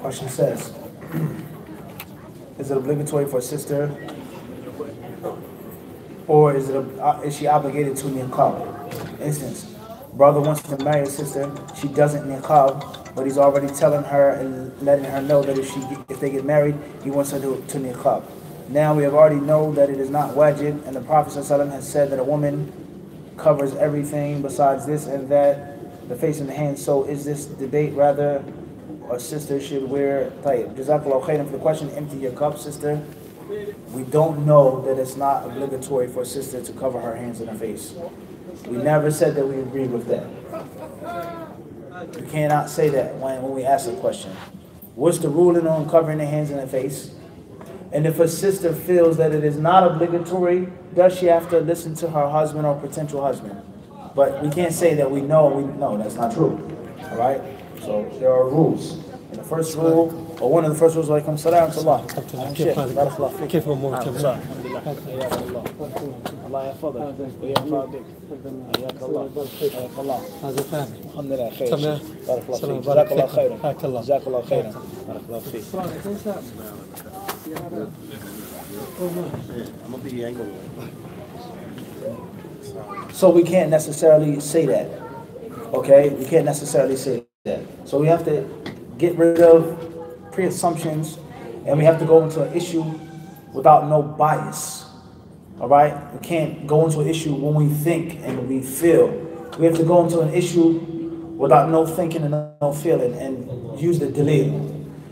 Question says, is it obligatory for a sister, or is she obligated to niqab? Instance, brother wants to marry a sister, she doesn't niqab, but he's already telling her and letting her know that if they get married, he wants her to niqab. Now we have already know that it is not wajib, and the Prophet ﷺ has said that a woman covers everything besides this and that, the face and the hands. So is this debate rather a sister should wear tayyib? Jazakallahu khairan for the question. Empty your cup, sister. We don't know that it's not obligatory for a sister to cover her hands and her face. We never said that we agree with that. You cannot say that when we ask a question. What's the ruling on covering the hands and the face? And if a sister feels that it is not obligatory, does she have to listen to her husband or potential husband? But we can't say that we know that's not true. All right? So there are rules. And the first rule, or one of the first rules, like salam to Allah. كيف أمورك؟ الله يحفظك ويحفظك حياك الله حياك الله. هذا فاهم. الحمد لله خير. بارك الله فيك. جزاك الله خيرا. جزاك الله خيرا. بارك الله فيك. So we can't necessarily say that. Okay? We can't necessarily say that. So we have to get rid of pre-assumptions, and we have to go into an issue without no bias. All right? We can't go into an issue when we think and we feel. We have to go into an issue without no thinking and no feeling and use the dalil.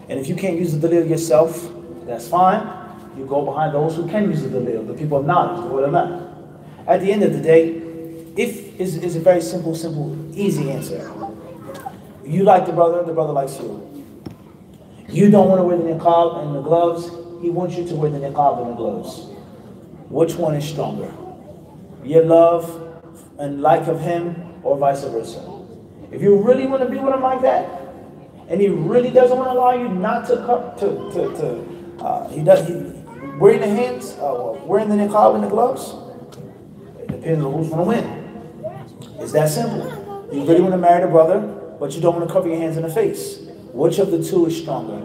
And if you can't use the dalil yourself, that's fine. You go behind those who can use the dalil, the people of knowledge, the ulama. At the end of the day, it's a very simple, easy answer. You like the brother likes you. You don't want to wear the niqab and the gloves, he wants you to wear the niqab and the gloves. Which one is stronger? Your love and like of him, or vice versa? If you really want to be with him like that, and he really doesn't want to allow you not to wearing the hands, wearing the niqab and the gloves, it depends on who's going to win. It's that simple. You really want to marry the brother, but you don't want to cover your hands in the face. Which of the two is stronger?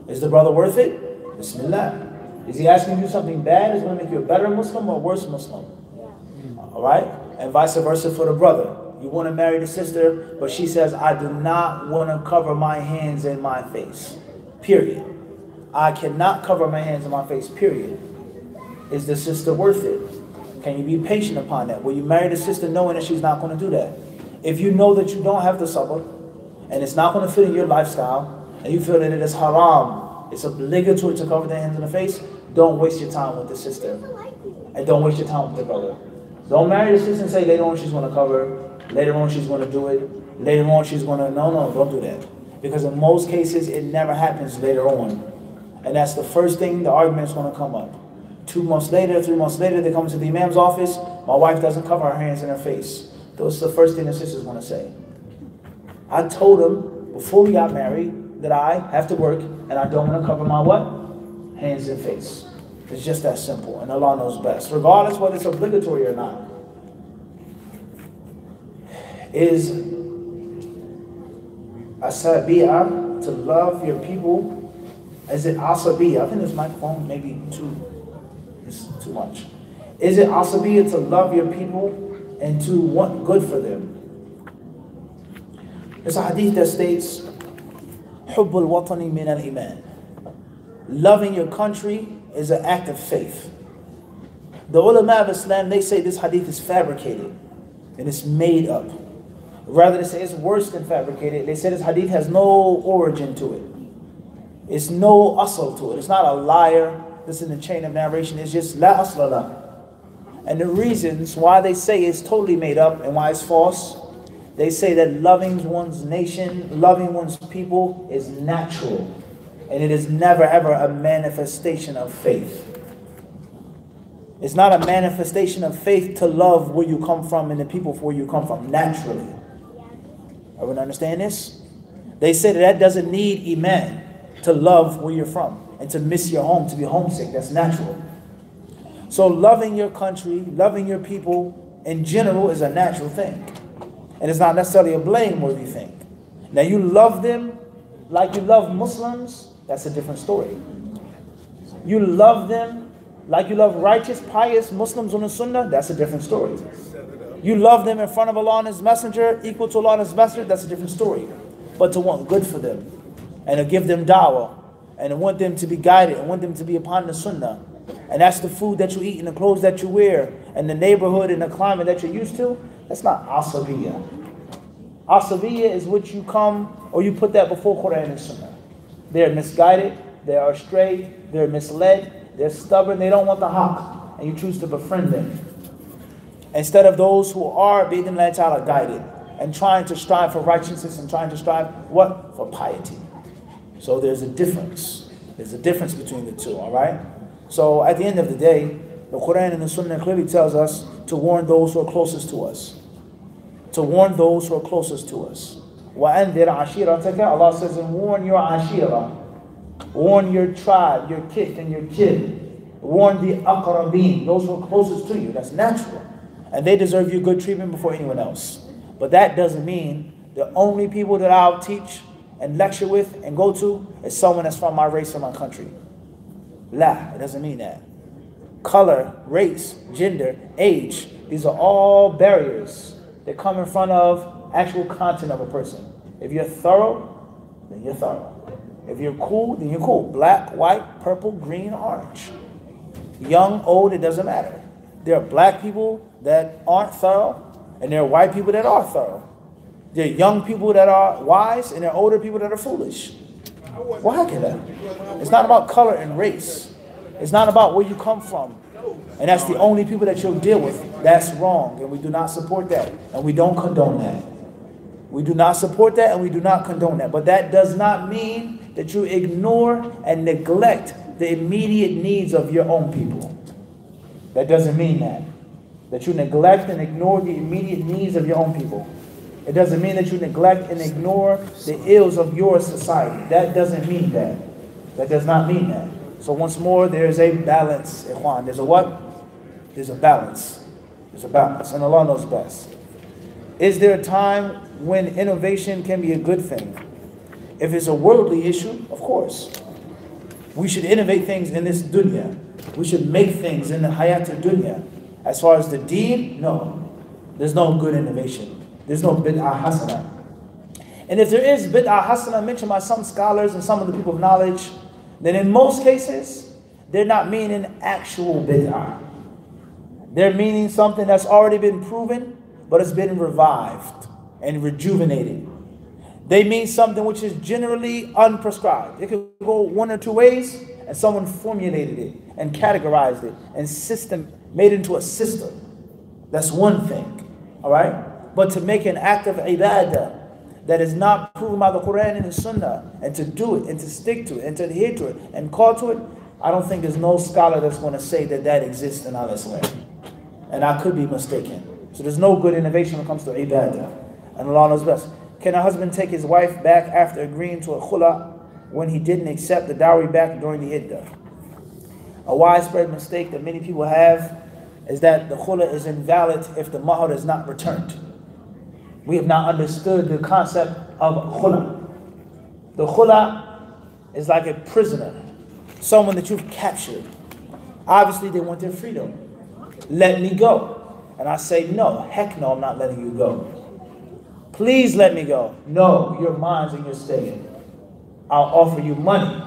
Is the brother worth it? Bismillah. Is he asking you something bad? Is going to make you a better Muslim or a worse Muslim? All right? And vice versa for the brother. You want to marry the sister, but she says, I do not want to cover my hands and my face. Period. I cannot cover my hands and my face. Period. Is the sister worth it? Can you be patient upon that? Will you marry the sister knowing that she's not going to do that? If you know that you don't have the sabr, and it's not going to fit in your lifestyle, and you feel that it is haram, it's obligatory to cover their hands and the face, don't waste your time with the sister. And don't waste your time with the brother. Don't marry the sister and say later on she's going to cover, later on she's going to do it, later on she's going to... No, don't do that. Because in most cases, it never happens later on. And that's the first thing the argument is going to come up. 2 months later, 3 months later, they come to the imam's office, my wife doesn't cover her hands and her face. That's the first thing the sister's going to say. I told him before we got married that I have to work and I don't want to cover my what? Hands and face. It's just that simple, and Allah knows best. Regardless whether it's obligatory or not. Is asabiya to love your people? Is it asabiya? I think this microphone may be it's too much. Is it asabiya to love your people and to want good for them? There's a hadith that states, حُبُّ الْوَطَنِ مِنَ الْإِيمَانِ. Loving your country is an act of faith. The ulama of Islam, they say this hadith is fabricated and it's made up. Rather, they say it's worse than fabricated. They say this hadith has no origin to it. It's no asl to it. It's not a liar. This is in the chain of narration. It's just la asla la. And the reasons why they say it's totally made up and why it's false, they say that loving one's nation, loving one's people is natural. And it is never ever a manifestation of faith. It's not a manifestation of faith to love where you come from and the people where you come from, naturally. Everyone understand this? They say that doesn't need iman to love where you're from and to miss your home, to be homesick. That's natural. So loving your country, loving your people in general is a natural thing. And it's not necessarily a blameworthy thing. Now you love them like you love Muslims, that's a different story. You love them like you love righteous, pious Muslims on the Sunnah, that's a different story. You love them in front of Allah and His Messenger, equal to Allah and His Messenger, that's a different story. But to want good for them, and to give them dawah, and to want them to be guided, and want them to be upon the Sunnah, and that's the food that you eat and the clothes that you wear, and the neighborhood and the climate that you're used to, that's not asabiyya. Asabiyya is what you come, or you put that before Quran and Sunnah. They're misguided, they are astray, they're misled, they're stubborn, they don't want the haqq, and you choose to befriend them. Instead of those who are, bi'idhnillahi ta'ala, guided, and trying to strive for righteousness, and trying to strive, what? For piety. So there's a difference. There's a difference between the two, all right? So at the end of the day, the Quran and the Sunnah clearly tells us to warn those who are closest to us. To warn those who are closest to us. وَأَنذِرْ عَشِيرَتَكَ, Allah says, and warn your ashira. Warn your tribe, your kith and your kid. Warn the aqrabeen, those who are closest to you. That's natural. And they deserve your good treatment before anyone else. But that doesn't mean the only people that I'll teach and lecture with and go to is someone that's from my race or my country. La, it doesn't mean that. Color, race, gender, age, these are all barriers that come in front of actual content of a person. If you're thorough, then you're thorough. If you're cool, then you're cool. Black, white, purple, green, orange. Young, old, it doesn't matter. There are black people that aren't thorough, and there are white people that are thorough. There are young people that are wise, and there are older people that are foolish. Why can that? It's not about color and race. It's not about where you come from. And that's the only people that you'll deal with. That's wrong, and we do not support that, and we don't condone that. We do not support that, and we do not condone that. But that does not mean that you ignore and neglect the immediate needs of your own people. That doesn't mean that. That you neglect and ignore the immediate needs of your own people. It doesn't mean that you neglect and ignore the ills of your society. That doesn't mean that. That does not mean that. So once more, there is a balance, ikhwan. There's a what? There's a balance. There's a balance, and Allah knows best. Is there a time when innovation can be a good thing? If it's a worldly issue, of course. We should innovate things in this dunya. We should make things in the hayat dunya. As far as the deen, no. There's no good innovation. There's no bid'ah hasana. And if there is bid'ah hasana mentioned by some scholars and some of the people of knowledge, then in most cases, they're not meaning actual bid'ah. They're meaning something that's already been proven, but it's been revived and rejuvenated. They mean something which is generally unprescribed. It could go one or two ways, and someone formulated it and categorized it and made it into a system. That's one thing, all right? But to make an act of ibadah that is not proven by the Quran and the Sunnah, and to do it, and to stick to it, and to adhere to it, and call to it, I don't think there's no scholar that's going to say that that exists in our Islam. And I could be mistaken. So there's no good innovation when it comes to ibadah. And Allah knows best. Can a husband take his wife back after agreeing to a khula when he didn't accept the dowry back during the iddah? A widespread mistake that many people have is that the khula is invalid if the mahar is not returned. We have not understood the concept of khula. The khula is like a prisoner, someone that you've captured. Obviously they want their freedom. Let me go. And I say, no, heck no, I'm not letting you go. Please let me go. No, you're mine and you're staying. I'll offer you money.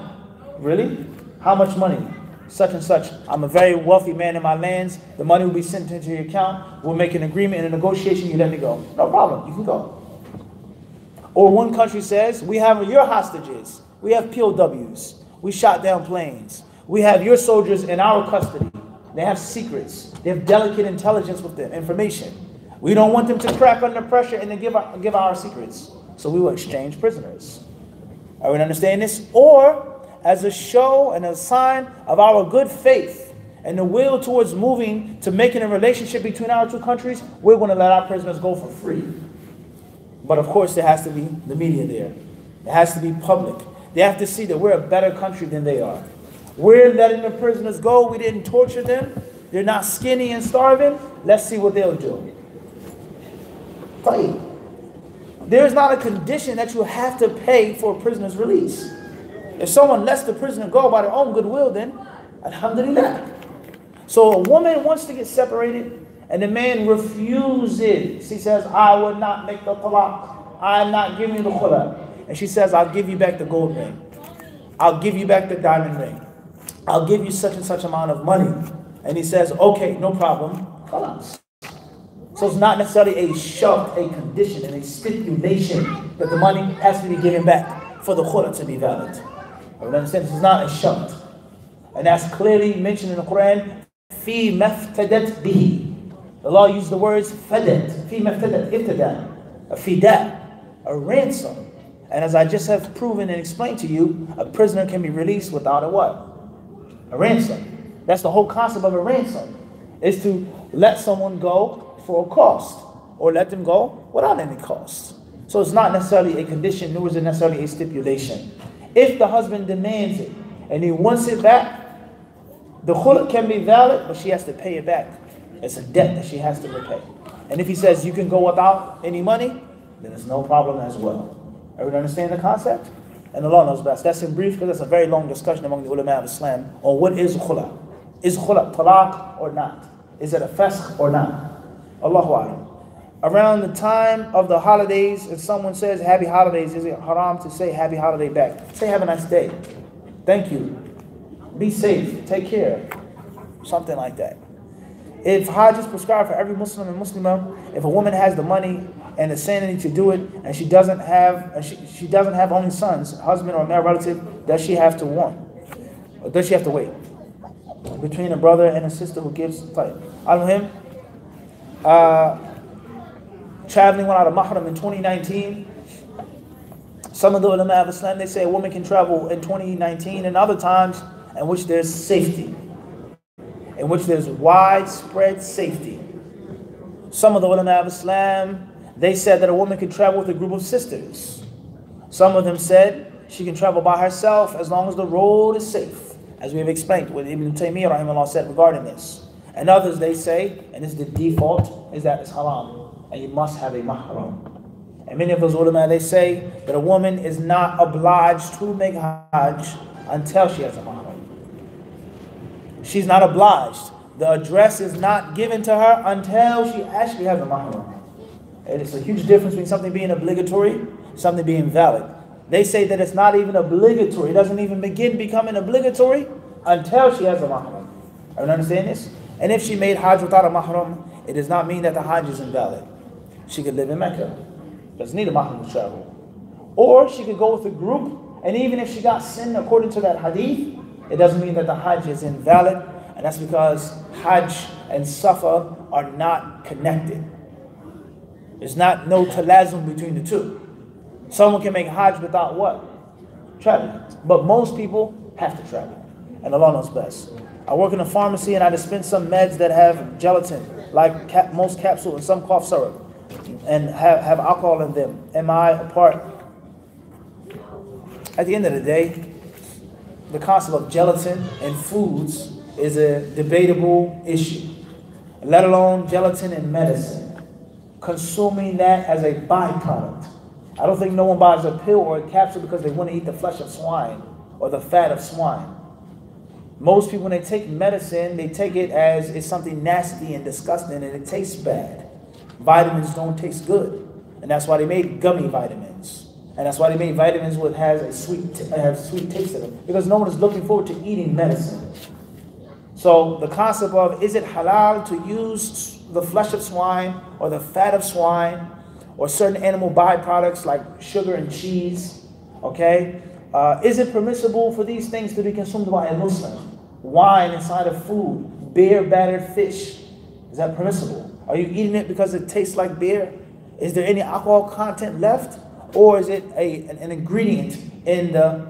Really? How much money? Such and such. I'm a very wealthy man in my lands. The money will be sent into your account. We'll make an agreement and a negotiation. You let me go. No problem. You can go. Or one country says, we have your hostages. We have POWs. We shot down planes. We have your soldiers in our custody. They have secrets. They have delicate intelligence with them, information. We don't want them to crack under pressure and then give our secrets. So we will exchange prisoners. Are we understanding this? Or as a show and a sign of our good faith and the will towards moving to making a relationship between our two countries, we're going to let our prisoners go for free. But of course there has to be the media there. It has to be public. They have to see that we're a better country than they are. We're letting the prisoners go. We didn't torture them. They're not skinny and starving. Let's see what they'll do. There is not a condition that you have to pay for a prisoner's release. If someone lets the prisoner go by their own goodwill, then alhamdulillah. So a woman wants to get separated and the man refuses. She says, I will not make the talaq. I'm not giving you the khula. And she says, I'll give you back the gold ring. I'll give you back the diamond ring. I'll give you such and such amount of money. And he says, okay, no problem. Khalas. So it's not necessarily a shart, a condition, and a stipulation that the money has to be given back for the khula to be valid. You understand? This is not a shart. And that's clearly mentioned in the Quran. Fi maftadat bihi. The law used the words fadat. Fi maftadat, iftada. A fida. A ransom. And as I just have proven and explained to you, a prisoner can be released without a what? A ransom. That's the whole concept of a ransom. Is to let someone go for a cost. Or let them go without any cost. So it's not necessarily a condition, nor is it necessarily a stipulation. If the husband demands it and he wants it back, the khulq can be valid, but she has to pay it back. It's a debt that she has to repay. And if he says you can go without any money, then it's no problem as well. Everyone understand the concept? And Allah knows best. That's in brief because that's a very long discussion among the ulama of Islam on what is khula. Is khula talaq or not? Is it a fasq or not? Allahu a'lam. Around the time of the holidays, if someone says happy holidays, is it haram to say happy holiday back? Say have a nice day. Thank you. Be safe. Take care. Something like that. If Hajj is prescribed for every Muslim and Muslimah, if a woman has the money and the sanity to do it, and she doesn't have only sons, husband or male relative, does she have to warn? Or does she have to wait? Between a brother and a sister who gives fight. Al-Muhim, traveling without a mahram in 2019. Some of the ulama of Islam, they say a woman can travel in 2019 and other times in which there's safety, in which there's widespread safety. Some of the ulama of Islam, they said that a woman could travel with a group of sisters. Some of them said she can travel by herself as long as the road is safe, as we have explained what Ibn Taymiyyah rahimahullah said regarding this. And others, they say, and it's the default, is that it's haram, and you must have a mahram. And many of those ulama, they say that a woman is not obliged to make hajj until she has a mahram. She's not obliged. The address is not given to her until she actually has a mahram. And it's a huge difference between something being obligatory, something being valid. They say that it's not even obligatory. It doesn't even begin becoming obligatory until she has a mahram. Are you understand this? And if she made hajj without a mahram, it does not mean that the hajj is invalid. She could live in Mecca. Doesn't need a mahram to travel. Or she could go with a group, and even if she got sin according to that hadith, it doesn't mean that the hajj is invalid. And that's because hajj and safa are not connected. There's no talazum between the two. Someone can make hajj without what? Traveling. But most people have to travel. And Allah knows best. I work in a pharmacy and I dispense some meds that have gelatin, like most capsule and some cough syrup, and have alcohol in them. Am I a part? At the end of the day, the concept of gelatin in foods is a debatable issue, let alone gelatin in medicine. Consuming that as a byproduct. I don't think no one buys a pill or a capsule because they want to eat the flesh of swine or the fat of swine. Most people, when they take medicine, they take it as it's something nasty and disgusting and it tastes bad. Vitamins don't taste good. And that's why they made gummy vitamins. And that's why they made vitamins which have sweet taste in them. Because no one is looking forward to eating medicine. So the concept of, is it halal to use the flesh of swine or the fat of swine or certain animal byproducts like sugar and cheese, okay? Is it permissible for these things to be consumed by a Muslim? Wine inside of food, beer battered fish, is that permissible? Are you eating it because it tastes like beer? Is there any alcohol content left? Or is it an ingredient in the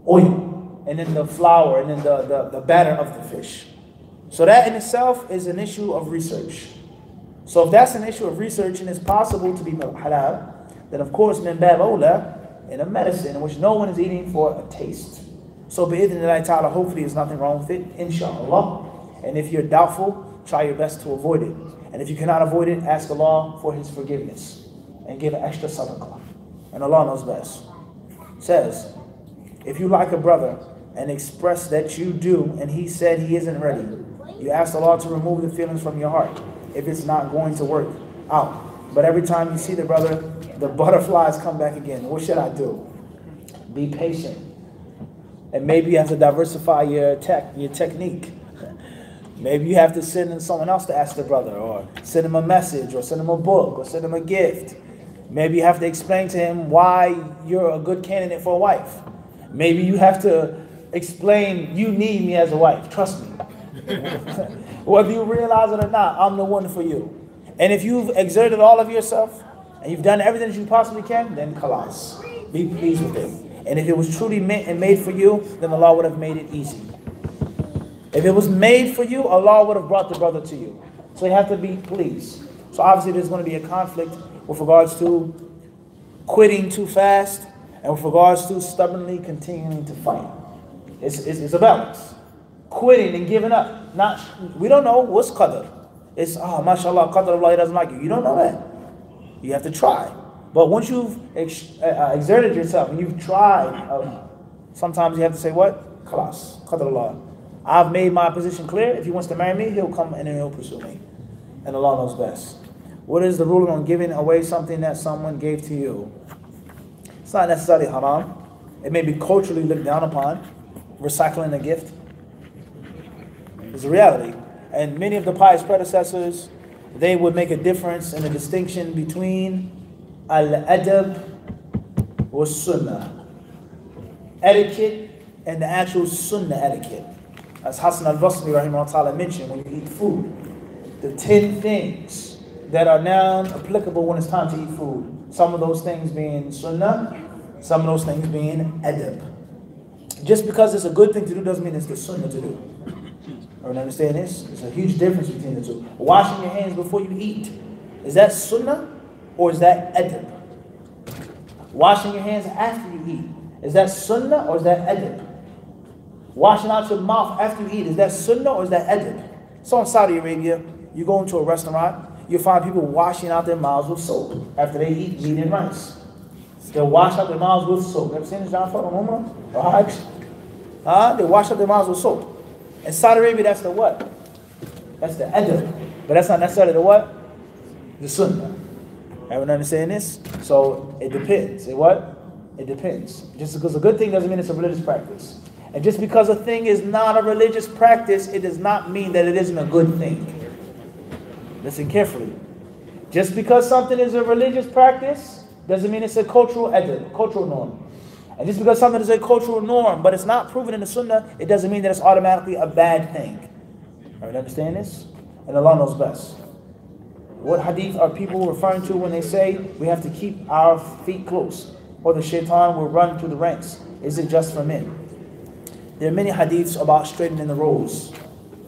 oil and in the flour and in the batter of the fish? So that in itself is an issue of research. So if that's an issue of research and it's possible to be halal, then of course min bab awla, in a medicine in which no one is eating for a taste. So bi'idhnillahi ta'ala, hopefully there's nothing wrong with it, inshallah. And if you're doubtful, try your best to avoid it. And if you cannot avoid it, ask Allah for His forgiveness. and give an extra sadaqah. And Allah knows best. Says, if you like a brother and express that you do, and he said he isn't ready, you ask Allah to remove the feelings from your heart if it's not going to work out. But every time you see the brother, the butterflies come back again. What should I do? Be patient. And maybe you have to diversify your technique. Maybe you have to send in someone else to ask the brother, or send him a message, or send him a book, or send him a gift. Maybe you have to explain to him why you're a good candidate for a wife. Maybe you have to explain, you need me as a wife, trust me. Whether you realize it or not, I'm the one for you. And if you've exerted all of yourself, and you've done everything that you possibly can, then khalas. Be pleased with it. And if it was truly meant and made for you, then Allah would have made it easy. If it was made for you, Allah would have brought the brother to you. So you have to be pleased. So obviously there's going to be a conflict with regards to quitting too fast, and with regards to stubbornly continuing to fight. It's a balance. Quitting and giving up. We don't know what's qadr. It's, mashallah, qadr Allah doesn't like you. You don't know that. You have to try. But once you've exerted yourself and you've tried, sometimes you have to say what? Khalas, qadr Allah. I've made my position clear. If he wants to marry me, he'll come and then he'll pursue me. And Allah knows best. What is the ruling on giving away something that someone gave to you? It's not necessarily haram. It may be culturally looked down upon. Recycling a gift. It's a reality. And many of the pious predecessors, they would make a difference in the distinction between al-adab wa sunnah. Etiquette and the actual sunnah etiquette. As Hassan al-Basri rahimahullah mentioned, when you eat food, the 10 things that are now applicable when it's time to eat food. Some of those things being sunnah, some of those things being adab. Just because it's a good thing to do doesn't mean it's the sunnah to do. Everyone understand this? There's a huge difference between the two. Washing your hands before you eat, is that sunnah or is that adab? Washing your hands after you eat, is that sunnah or is that adab? Washing out your mouth after you eat, is that sunnah or is that adab? So in Saudi Arabia, you go into a restaurant, you'll find people washing out their mouths with soap after they eat meat and rice. They'll wash out their mouths with soap. Ever seen this, John Ford, or Hajj? They wash out their mouths with soap. In Saudi Arabia, that's the what? That's the adab. But that's not necessarily the what? The sunnah. Everyone understand this? So it depends. It what? It depends. Just because a good thing doesn't mean it's a religious practice. And just because a thing is not a religious practice, it does not mean that it isn't a good thing. Listen carefully. Just because something is a religious practice doesn't mean it's a cultural adab, cultural norm. And just because something is a cultural norm, but it's not proven in the sunnah, it doesn't mean that it's automatically a bad thing. All right, understand this? And Allah knows best. What hadith are people referring to when they say we have to keep our feet close, or the shaitan will run through the ranks? Is it just for men? There are many hadiths about straightening the rows.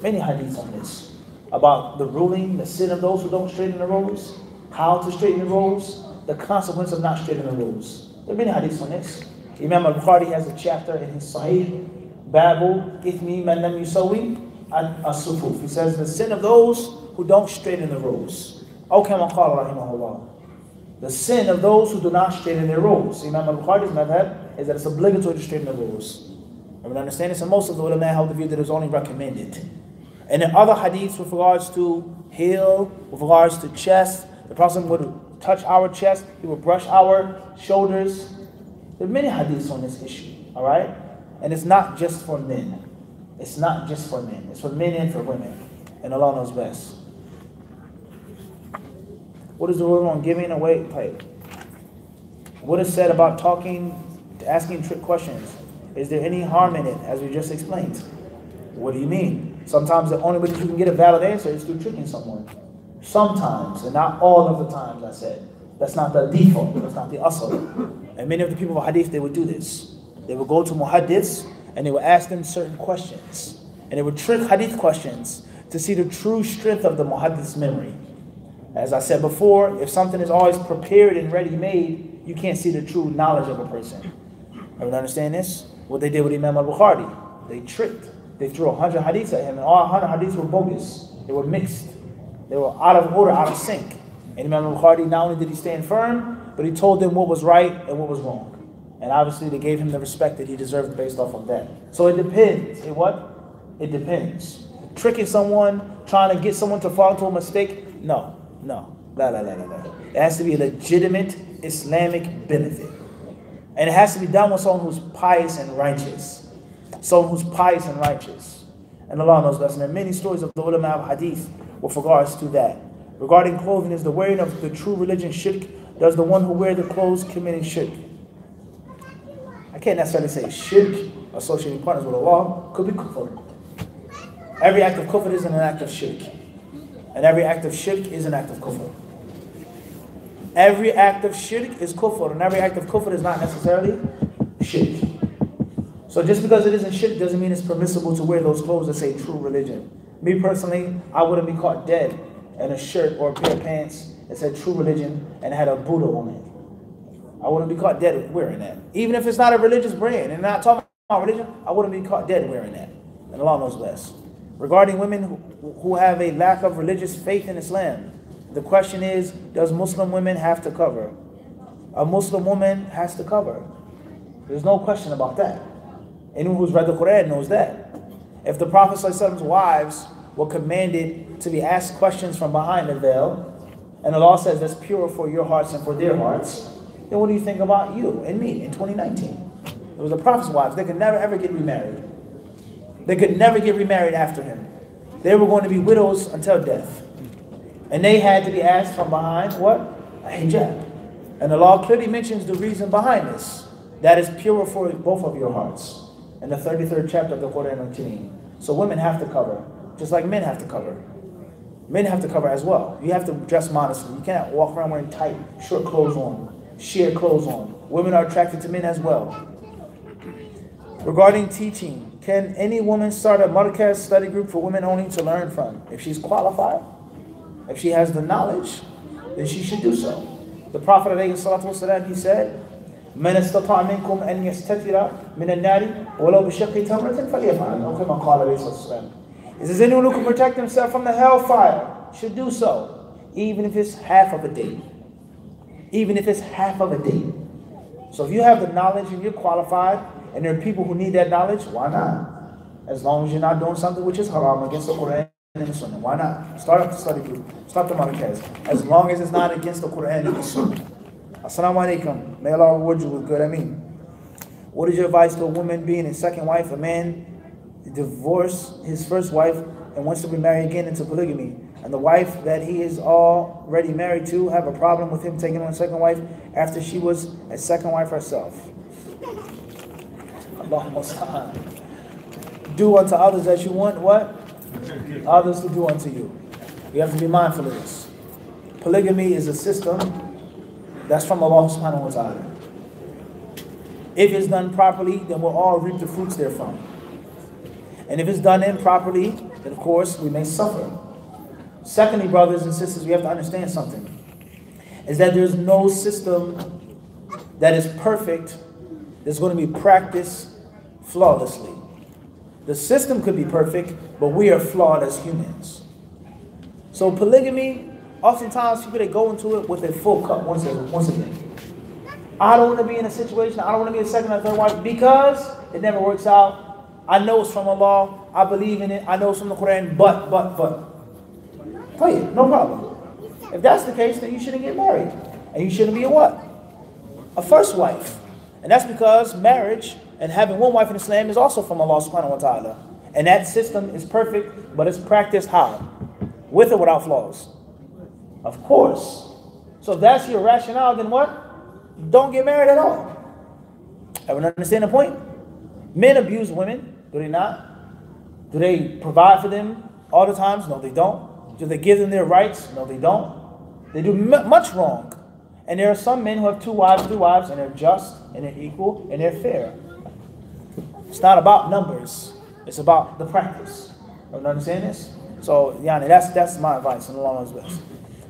Many hadiths on this. About the ruling, the sin of those who don't straighten the rows, how to straighten the rows, the consequence of not straightening the rows. There are many hadiths on this. Imam al-Bukhari has a chapter in his Sahih, Babu, Ithmi man lam yusawi as-sufuf. He says the sin of those who don't straighten the rows. Aw kama qala rahimahullah. The sin of those who do not straighten their rows. Imam al-Bukhari's madhab is that it's obligatory to straighten the rows. Everyone understand this? And most of the ulama held the view that it was only recommended. And in other hadiths with regards to heel, with regards to chest, the Prophet would touch our chest, he would brush our shoulders. There are many hadiths on this issue, all right? And it's not just for men. It's not just for men. It's for men and for women. And Allah knows best. What is the rule on giving away pay? What is said about asking trick questions? Is there any harm in it, as we just explained? What do you mean? Sometimes the only way that you can get a valid answer is through tricking someone. Sometimes, and not all of the times, I said. That's not the default. That's not the asl. And many of the people of hadith, they would do this. They would go to muhaddiths and they would ask them certain questions. And they would trick hadith questions to see the true strength of the muhaddith's memory. As I said before, if something is always prepared and ready-made, you can't see the true knowledge of a person. Everyone understand this? What they did with Imam al-Bukhari, they tricked. They threw 100 hadiths at him, and all 100 hadiths were bogus. They were mixed. They were out of order, out of sync. And Imam al-Bukhari, not only did he stand firm, but he told them what was right and what was wrong. And obviously they gave him the respect that he deserved based off of that. So it depends. It depends. Tricking someone, trying to get someone to fall into a mistake, no. It has to be a legitimate Islamic benefit. And it has to be done with someone who's pious and righteous. And Allah knows best. And there are many stories of the ulama of hadith with regards to that. Regarding clothing, is the wearing of the true religion shirk? Does the one who wears the clothes committing shirk? I can't necessarily say shirk, associating partners with Allah, could be kufr. Every act of kufr is an act of shirk. And every act of shirk is an act of kufr. Every act of shirk is kufr, and every act of kufr is not necessarily shirk. So just because it isn't shirk doesn't mean it's permissible to wear those clothes that say true religion. Me personally, I wouldn't be caught dead in a shirt or a pair of pants that said true religion and had a Buddha on it. I wouldn't be caught dead wearing that. Even if it's not a religious brand and not talking about religion, I wouldn't be caught dead wearing that. And Allah knows best. Regarding women who have a lack of religious faith in Islam, the question is, does Muslim women have to cover? A Muslim woman has to cover. There's no question about that. Anyone who's read the Quran knows that. If the Prophet ﷺ's wives were commanded to be asked questions from behind the veil, and Allah says that's pure for your hearts and for their hearts, then what do you think about you and me in 2019? It was the Prophet's wives. They could never ever get remarried. They could never get remarried after him. They were going to be widows until death. And they had to be asked from behind what? A hijab. And Allah clearly mentions the reason behind this. That is pure for both of your hearts. In the 33rd chapter of the Quran al-Kareem. So women have to cover, just like men have to cover. Men have to cover as well. You have to dress modestly. You can't walk around wearing tight, short clothes on, sheer clothes on. Women are attracted to men as well. Regarding teaching, can any woman start a markaz study group for women only to learn from? If she's qualified, if she has the knowledge, then she should do so. The Prophet ﷺ, he said, من استطاع منكم أن يستتر من النار ولو بشق تمرة فليفعل أو كما قال عليه الصلاة والسلام. It says anyone who can protect himself from the hellfire should do so, even if it's half of a day. Even if it's half of a day. So if you have the knowledge and you're qualified, and there are people who need that knowledge, why not? As long as you're not doing something which is haram against the Quran and the Sunnah, why not? Start up the study group, start the markaz, as long as it's not against the Quran and the Sunnah. Assalamu alaikum. May Allah reward you with good. What is your advice to a woman being a second wife? A man divorced his first wife and wants to be married again into polygamy, and the wife that he is already married to have a problem with him taking on a second wife after she was a second wife herself. Allahumma do unto others as you want what? Others to do unto you. You have to be mindful of this. Polygamy is a system that's from Allah subhanahu wa ta'ala. If it's done properly, then we'll all reap the fruits therefrom. And if it's done improperly, then of course we may suffer. Secondly, brothers and sisters, we have to understand something. Is that there's no system that is perfect that's going to be practiced flawlessly. The system could be perfect, but we are flawed as humans. So polygamy, oftentimes people, they go into it with a full cup once again. I don't want to be in a situation, I don't want to be a second or third wife because it never works out. I know it's from Allah, I believe in it, I know it's from the Quran, but. Play it, no problem. If that's the case, then you shouldn't get married. And you shouldn't be a what? A first wife. And that's because marriage and having one wife in Islam is also from Allah subhanahu wa ta'ala. And that system is perfect, but it's practiced how? With or without flaws? Of course. So if that's your rationale, then what? Don't get married at all. Everyone understand the point? Men abuse women, do they not? Do they provide for them all the times? No, they don't. Do they give them their rights? No, they don't. They do much wrong. And there are some men who have 2 wives, 3 wives, and they're just, and they're equal, and they're fair. It's not about numbers. It's about the practice. You understand this? So, Yani, that's my advice, and Allah knows best.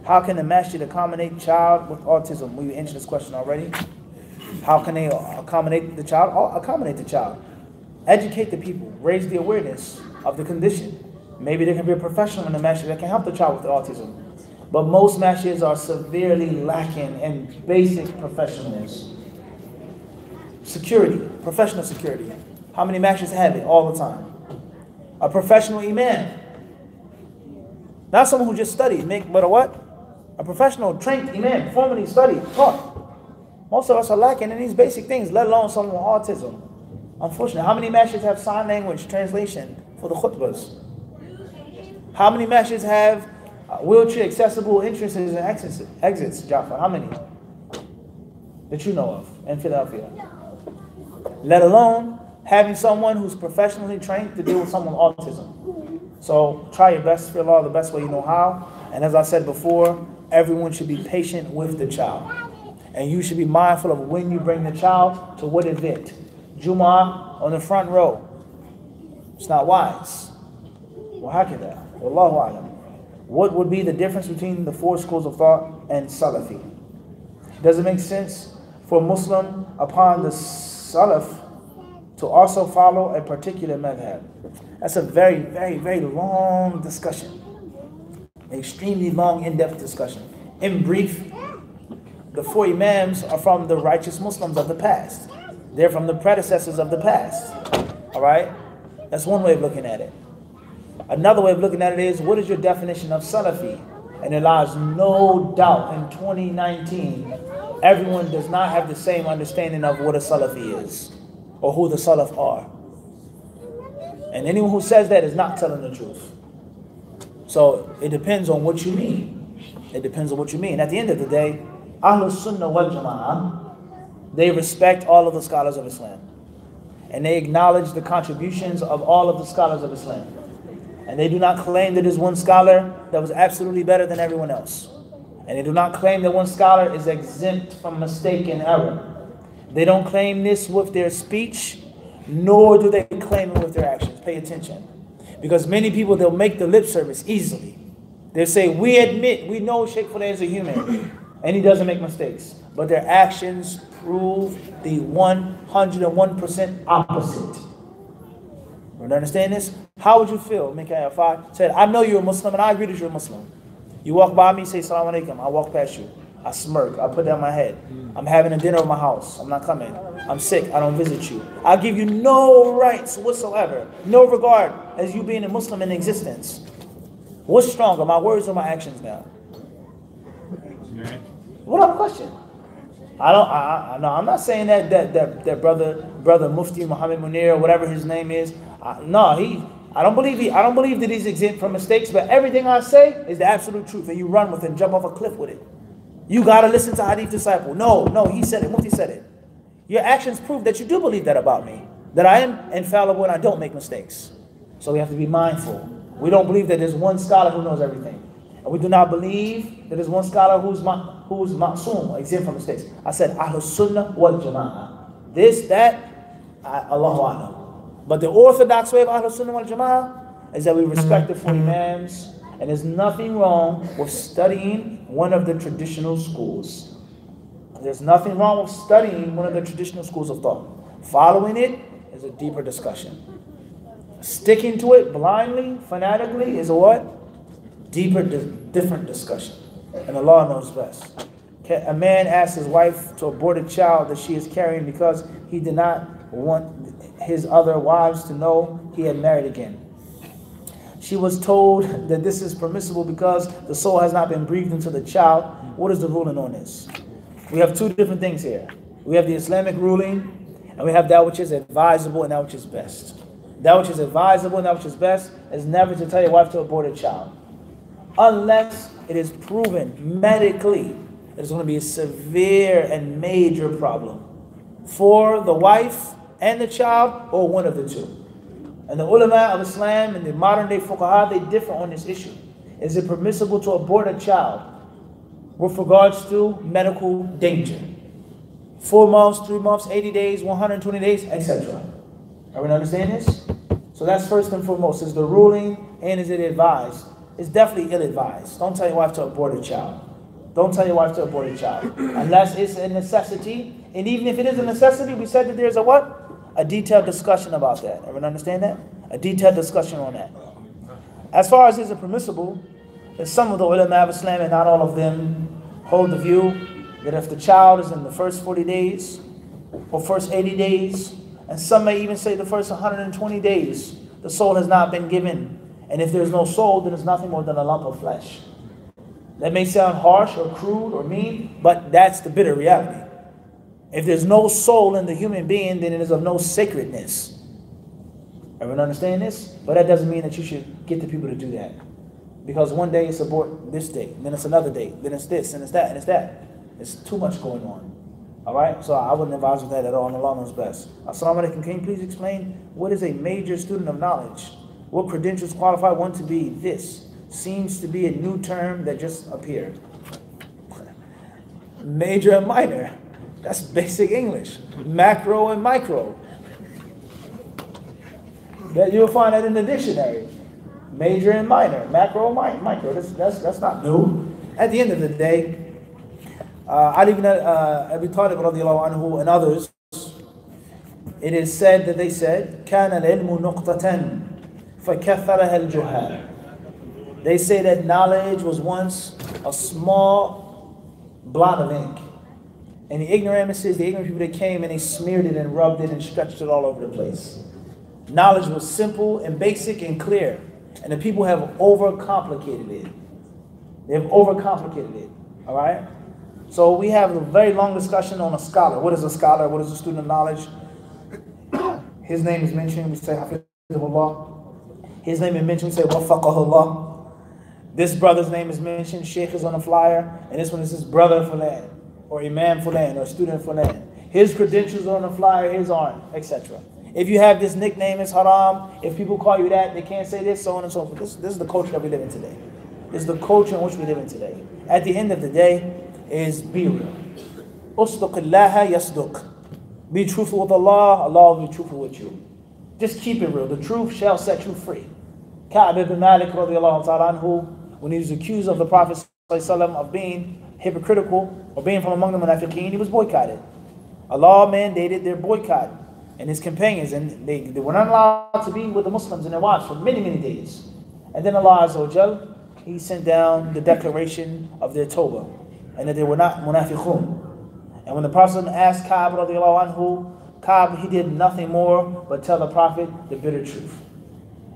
How can the masjid accommodate child with autism? We answered this question already. How can they accommodate the child? Accommodate the child. Educate the people. Raise the awareness of the condition. Maybe there can be a professional in the masjid that can help the child with autism. But most masjids are severely lacking in basic professionalism. Security, professional security. How many masjids have it all the time? A professional imam. Not someone who just studied, but a what? A professional, trained imam, formally studied, taught. Most of us are lacking in these basic things, let alone someone with autism. Unfortunately, how many masjids have sign language translation for the khutbahs? How many masjids have wheelchair accessible entrances and exits, Jaffa? How many that you know of in Philadelphia? Let alone having someone who's professionally trained to deal with someone with autism. So try your best for Allah the best way you know how. And as I said before, everyone should be patient with the child. And you should be mindful of when you bring the child to what event. Jumu'ah on the front row. It's not wise. وهكذا. Wallahu a'lam. What would be the difference between the 4 schools of thought and Salafi? Does it make sense for a Muslim upon the Salaf to also follow a particular madhab? That's a very, very, very long discussion. Extremely long, in-depth discussion. In brief, the 4 Imams are from the righteous Muslims of the past. They're from the predecessors of the past. Alright? That's one way of looking at it. Another way of looking at it is, what is your definition of Salafi? And there lies no doubt in 2019, everyone does not have the same understanding of what a Salafi is, or who the Salaf are. And anyone who says that is not telling the truth. So it depends on what you mean. It depends on what you mean. At the end of the day, Ahlul Sunnah wal Jama'ah, they respect all of the scholars of Islam. And they acknowledge the contributions of all of the scholars of Islam. And they do not claim that there's one scholar that was absolutely better than everyone else. And they do not claim that one scholar is exempt from mistake and error. They don't claim this with their speech, nor do they claim it with their actions. Pay attention. Because many people, they'll make the lip service easily. They'll say, we admit, we know Sheikh Fulan is a human, and he doesn't make mistakes. But their actions prove the 101% opposite. You understand this? How would you feel? Mikhail said, I know you're a Muslim, and I agree that you're a Muslim. You walk by me, say Salaam Alaikum. I walk past you. I smirk. I put down my head. I'm having a dinner at my house. I'm not coming. I'm sick. I don't visit you. I give you no rights whatsoever, no regard as you being a Muslim in existence. What's stronger, my words or my actions now? What other question? I'm not saying that brother Mufti Muhammad Munir or whatever his name is. I don't believe that he's exempt from mistakes. But everything I say is the absolute truth, and you run with it and jump off a cliff with it. You gotta listen to HadithDisciple. No, he said it. Mufti said it. Your actions prove that you do believe that about me, that I am infallible and I don't make mistakes. So we have to be mindful. We don't believe that there's one scholar who knows everything. And we do not believe that there's one scholar who's ma'soom, exempt from mistakes. I said, Ahlul Sunnah wal Jama'ah. This, that, Allahu A'lam. But the orthodox way of Ahlul Sunnah wal Jama'ah is that we respect the 4 Imams, and there's nothing wrong with studying one of the traditional schools. There's nothing wrong with studying one of the traditional schools of thought. Following it is a deeper discussion. Sticking to it blindly, fanatically, is a what? Deeper, different discussion. And Allah knows best. A man asked his wife to abort a child that she is carrying because he did not want his other wives to know he had married again. She was told that this is permissible because the soul has not been breathed into the child. What is the ruling on this? We have 2 different things here. We have the Islamic ruling, and we have that which is advisable and that which is best. That which is advisable and that which is best is never to tell your wife to abort a child, unless it is proven medically that it's going to be a severe and major problem for the wife and the child, or one of the 2. And the ulama of Islam and the modern day fuqaha, they differ on this issue. Is it permissible to abort a child with regards to medical danger? 4 months, 3 months, 80 days, 120 days, etc. Everyone understand this? So that's first and foremost. Is the ruling, and is it advised? It's definitely ill-advised. Don't tell your wife to abort a child. Don't tell your wife to abort a child. Unless it's a necessity. And even if it is a necessity, we said that there's a what? A detailed discussion about that. Everyone understand that? A detailed discussion on that. As far as is it permissible, But some of the ulama of Islam, and not all of them, hold the view that if the child is in the first 40 days or first 80 days, and some may even say the first 120 days, the soul has not been given. And if there's no soul, then it's nothing more than a lump of flesh. That may sound harsh or crude or mean, but that's the bitter reality. If there's no soul in the human being, then it is of no sacredness. Everyone understand this? But that doesn't mean that you should get the people to do that. Because one day it's abort this day, then it's another day, then it's this, and it's that, and it's that. It's too much going on. All right? So I wouldn't advise with that at all, and Allah knows best. Assalamu alaikum. Can you please explain what is a major student of knowledge? What credentials qualify one to be this? Seems to be a new term that just appeared. Major and minor. That's basic English. Macro and micro. That you'll find that in the dictionary. Major and minor. Macro and micro. That's not new. At the end of the day, Ali ibn Abi Talib radiallahu anhu and others, it is said that they said, كَانَ الْعِلْمُ نُقْطَةً فَكَثَّرَهَا الْجُهَالِ. They say that knowledge was once a small blot of ink. And the ignoramuses, the ignorant people, they came and they smeared it and rubbed it and stretched it all over the place. Knowledge was simple and basic and clear. And the people have overcomplicated it. They've overcomplicated it. All right? So we have a very long discussion on a scholar. What is a scholar? What is a student of knowledge? His name is mentioned. We say, Hafidhullah. His name is mentioned. We say, Waffaqahullah. This brother's name is mentioned. Sheikh is on the flyer. And this one is his brother Fulan, or Imam Fulan, or student Fulan. His credentials are on the flyer, his aren't, etc. If you have this nickname, it's haram. If people call you that, they can't say this, so on and so forth. This is the culture that we live in today. This is the culture in which we live in today. At the end of the day, is be real. Usduqillaha yasduq. Be truthful with Allah, Allah will be truthful with you. Just keep it real. The truth shall set you free. Ka'b ibn Malik radiallahu ta'ala anhu, when he was accused of the Prophet of being hypocritical or being from among the munafiqeen, he was boycotted. Allah mandated their boycott and his companions, and they were not allowed to be with the Muslims in their wives for many, many days. And then Allah Azza wa Jal, He sent down the declaration of their Tawbah, and that they were not munafiqun. And when the Prophet asked Ka'b radiallahu anhu, Ka'b, he did nothing more but tell the Prophet the bitter truth.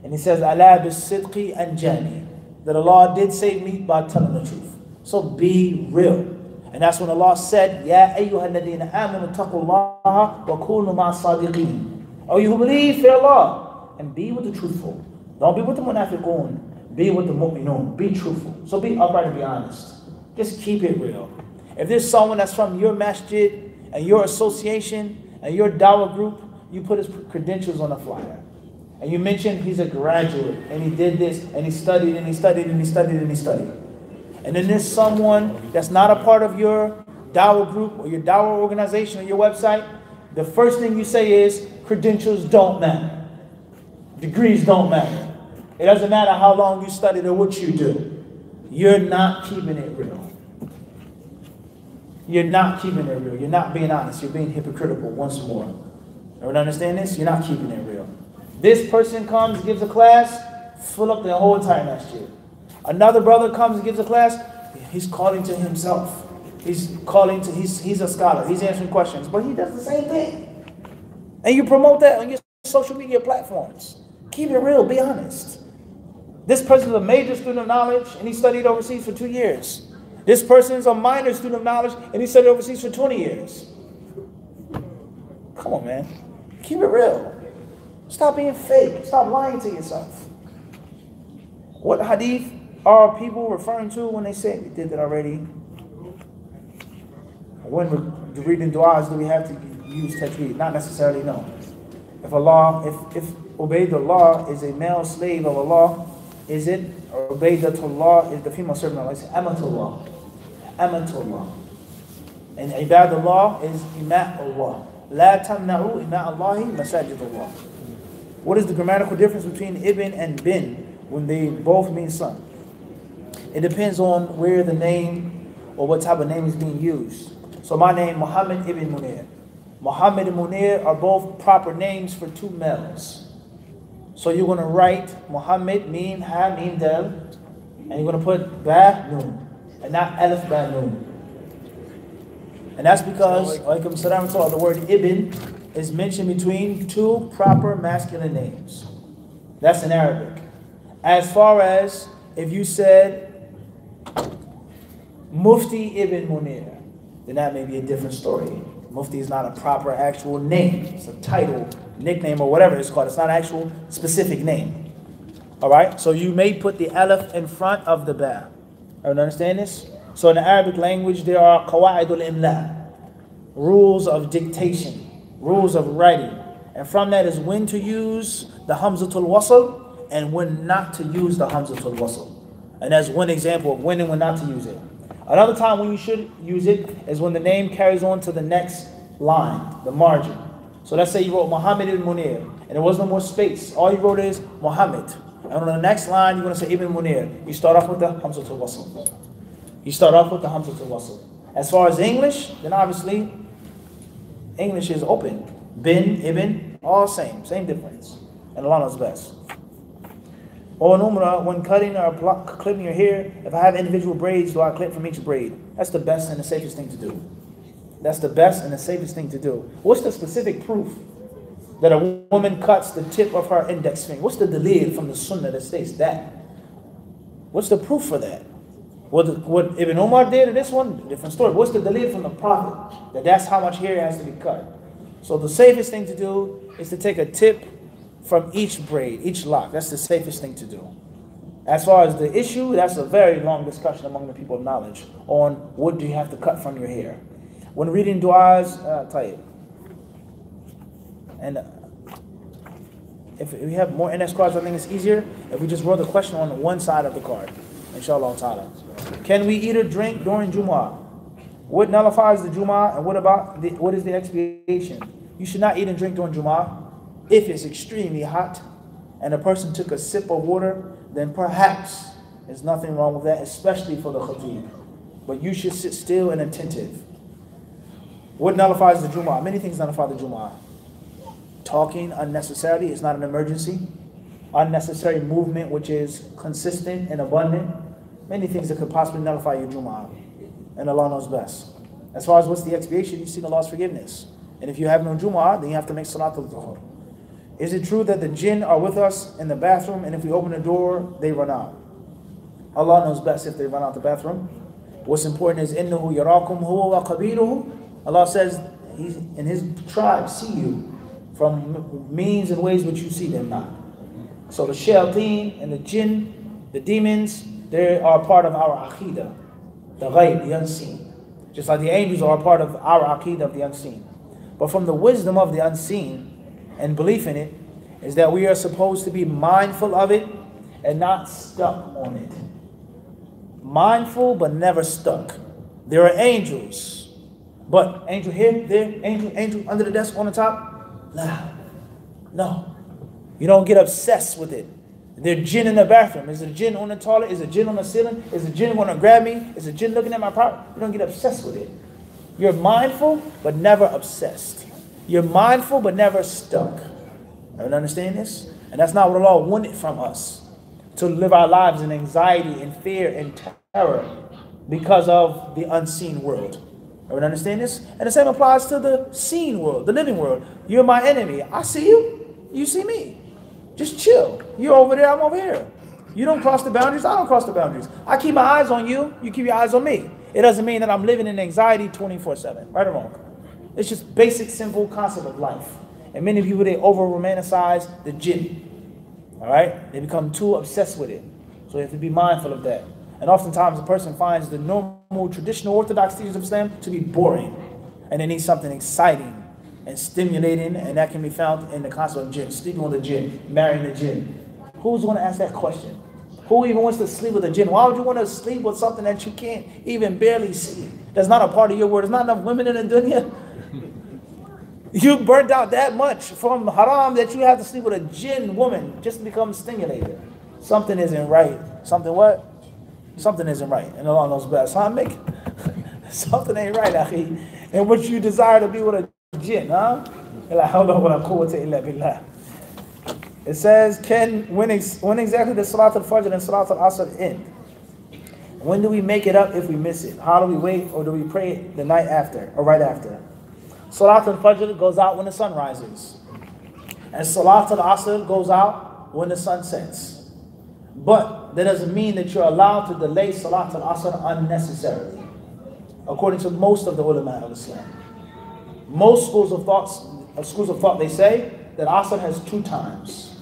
And he says, Ala bis-sidqi anjani, that Allah did save me by telling the truth. So be real. And that's when Allah said, Ya ayyuhalladhina amanu taqullaha wa kunu ma'as-sadiqeen. Oh, you who believe, fear Allah, and be with the truthful. Don't be with the munafiqun. Be with the mu'minun. Be truthful. So be upright and be honest. Just keep it real. If there's someone that's from your masjid and your association and your dawah group, you put his credentials on the flyer. And you mention he's a graduate and he did this and he studied and he studied and he studied and he studied. And then there's someone that's not a part of your dawah group or your dawah organization or your website. The first thing you say is credentials don't matter. Degrees don't matter. It doesn't matter how long you studied or what you do. You're not keeping it real. You're not keeping it real. You're not being honest. You're being hypocritical once more. Everyone understand this? You're not keeping it real. This person comes, gives a class, fill up the whole entire masjid. Another brother comes and gives a class, he's calling to himself. He's a scholar. He's answering questions, but he does the same thing. And you promote that on your social media platforms. Keep it real. Be honest. This person is a major student of knowledge, and he studied overseas for 2 years. This person is a minor student of knowledge, and he studied overseas for 20 years. Come on, man. Keep it real. Stop being fake. Stop lying to yourself. What hadith are people referring to when they say, we did that already? When we're reading du'as, do we have to use tajweed? Not necessarily, no. If Ubaydullah is a male slave of Allah, is it? Or Ubaydatullah is the female servant of Allah? It's Amatullah. Amatullah. And Ibadullah is Ima'ullah. La tamna'u Ima'allahi masajidullah. What is the grammatical difference between ibn and bin when they both mean son? It depends on where the name or what type of name is being used. So my name, Muhammad ibn Munir. Muhammad and Munir are both proper names for two males. So you're going to write Muhammad, Mim, Ha, Mim, Dal, and you're going to put ba, noon, and not alif, ba, noon. And that's because, alaykum salam, the word ibn is mentioned between two proper masculine names. That's in Arabic. As far as if you said Mufti ibn Munir, then that may be a different story. Mufti is not a proper actual name. It's a title, nickname, or whatever it's called. It's not an actual specific name. All right? So you may put the alif in front of the ba. Everyone understand this? So in the Arabic language, there are qawa'idul imla, rules of dictation, rules of writing. And from that is when to use the hamzatul wasl and when not to use the hamzatul wasl. And that's one example of when and when not to use it. Another time when you should use it is when the name carries on to the next line, the margin. So let's say you wrote Muhammad ibn Munir and there was no more space. All you wrote is Muhammad. And on the next line, you're going to say Ibn Munir. You start off with the hamzatul wasl. You start off with the hamzatul wasl. As far as English, then obviously English is open. Bin, ibn, all same difference. And Allah knows best. Or numra, when cutting or clipping your hair, if I have individual braids, do I clip from each braid? That's the best and the safest thing to do. That's the best and the safest thing to do. What's the specific proof that a woman cuts the tip of her index finger? What's the dalil from the Sunnah that states that? What's the proof for that? What Ibn Umar did in this one, different story. What's the dalil from the Prophet that that's how much hair has to be cut? So the safest thing to do is to take a tip from each braid, each lock. That's the safest thing to do. As far as the issue, that's a very long discussion among the people of knowledge on what do you have to cut from your hair. When reading du'as, tayyib. And if we have more index cards, I think it's easier if we just wrote the question on one side of the card. Inshallah ta'ala. Can we eat or drink during Jumu'ah? What nullifies the Jumu'ah and what is the expiation? You should not eat and drink during Jumu'ah. If it's extremely hot and a person took a sip of water, then perhaps there's nothing wrong with that, especially for the khatib. But you should sit still and attentive. What nullifies the Jumu'ah? Many things nullify the Jumu'ah. Talking unnecessarily is not an emergency. Unnecessary movement, which is consistent and abundant. Many things that could possibly nullify your Jumu'ah. And Allah knows best. As far as what's the expiation, you seek Allah's forgiveness. And if you have no Jumu'ah, then you have to make Salatul Dhuhr. Is it true that the jinn are with us in the bathroom and if we open the door, they run out? Allah knows best if they run out the bathroom. What's important is إِنَّهُ يَرَاكُمْ هُوَ وَقَبِيلُهُ. Allah says He's in His tribe see you from means and ways which you see them not. So the shayateen and the jinn, the demons, they are part of our aqidah, the ghaib, the unseen. Just like the angels are a part of our aqidah of the unseen. But from the wisdom of the unseen and belief in it is that we are supposed to be mindful of it and not stuck on it. Mindful but never stuck. There are angels, but angel here, there, angel under the desk on the top. Nah, no. You don't get obsessed with it. There's jinn in the bathroom. Is a jinn on the toilet? Is a jinn on the ceiling? Is a jinn going to grab me? Is a jinn looking at my property? You don't get obsessed with it. You're mindful but never obsessed. You're mindful but never stuck. Everyone understand this? And that's not what Allah wanted from us. To live our lives in anxiety and fear and terror because of the unseen world. Everyone understand this? And the same applies to the seen world, the living world. You're my enemy. I see you. You see me. Just chill. You're over there, I'm over here. You don't cross the boundaries, I don't cross the boundaries. I keep my eyes on you, you keep your eyes on me. It doesn't mean that I'm living in anxiety 24/7, right or wrong. It's just basic, simple concept of life. And many people, they over-romanticize the jinn. All right? They become too obsessed with it. So you have to be mindful of that. And oftentimes a person finds the normal, traditional, orthodox teachings of Islam to be boring. And they need something exciting and stimulating, and that can be found in the concept of jinn, sleeping with a jinn, marrying a jinn. Who's going to ask that question? Who even wants to sleep with a jinn? Why would you want to sleep with something that you can't even barely see? That's not a part of your word. There's not enough women in the dunya. You burnt out that much from haram that you have to sleep with a jinn woman just to become stimulated. Something isn't right. Something what? Something isn't right. And Allah knows best. Huh, Mick? Something ain't right, akhi. And what you desire to be with a jinn, huh? It says, when exactly does Salat al-Fajr and Salat al-Asr end? When do we make it up if we miss it? How do we wait, or do we pray it the night after or right after? Salat al-Fajr goes out when the sun rises. And Salat al-Asr goes out when the sun sets. But that doesn't mean that you're allowed to delay Salat al-Asr unnecessarily, according to most of the ulama of Islam. Most schools of thought, they say that Asr has two times.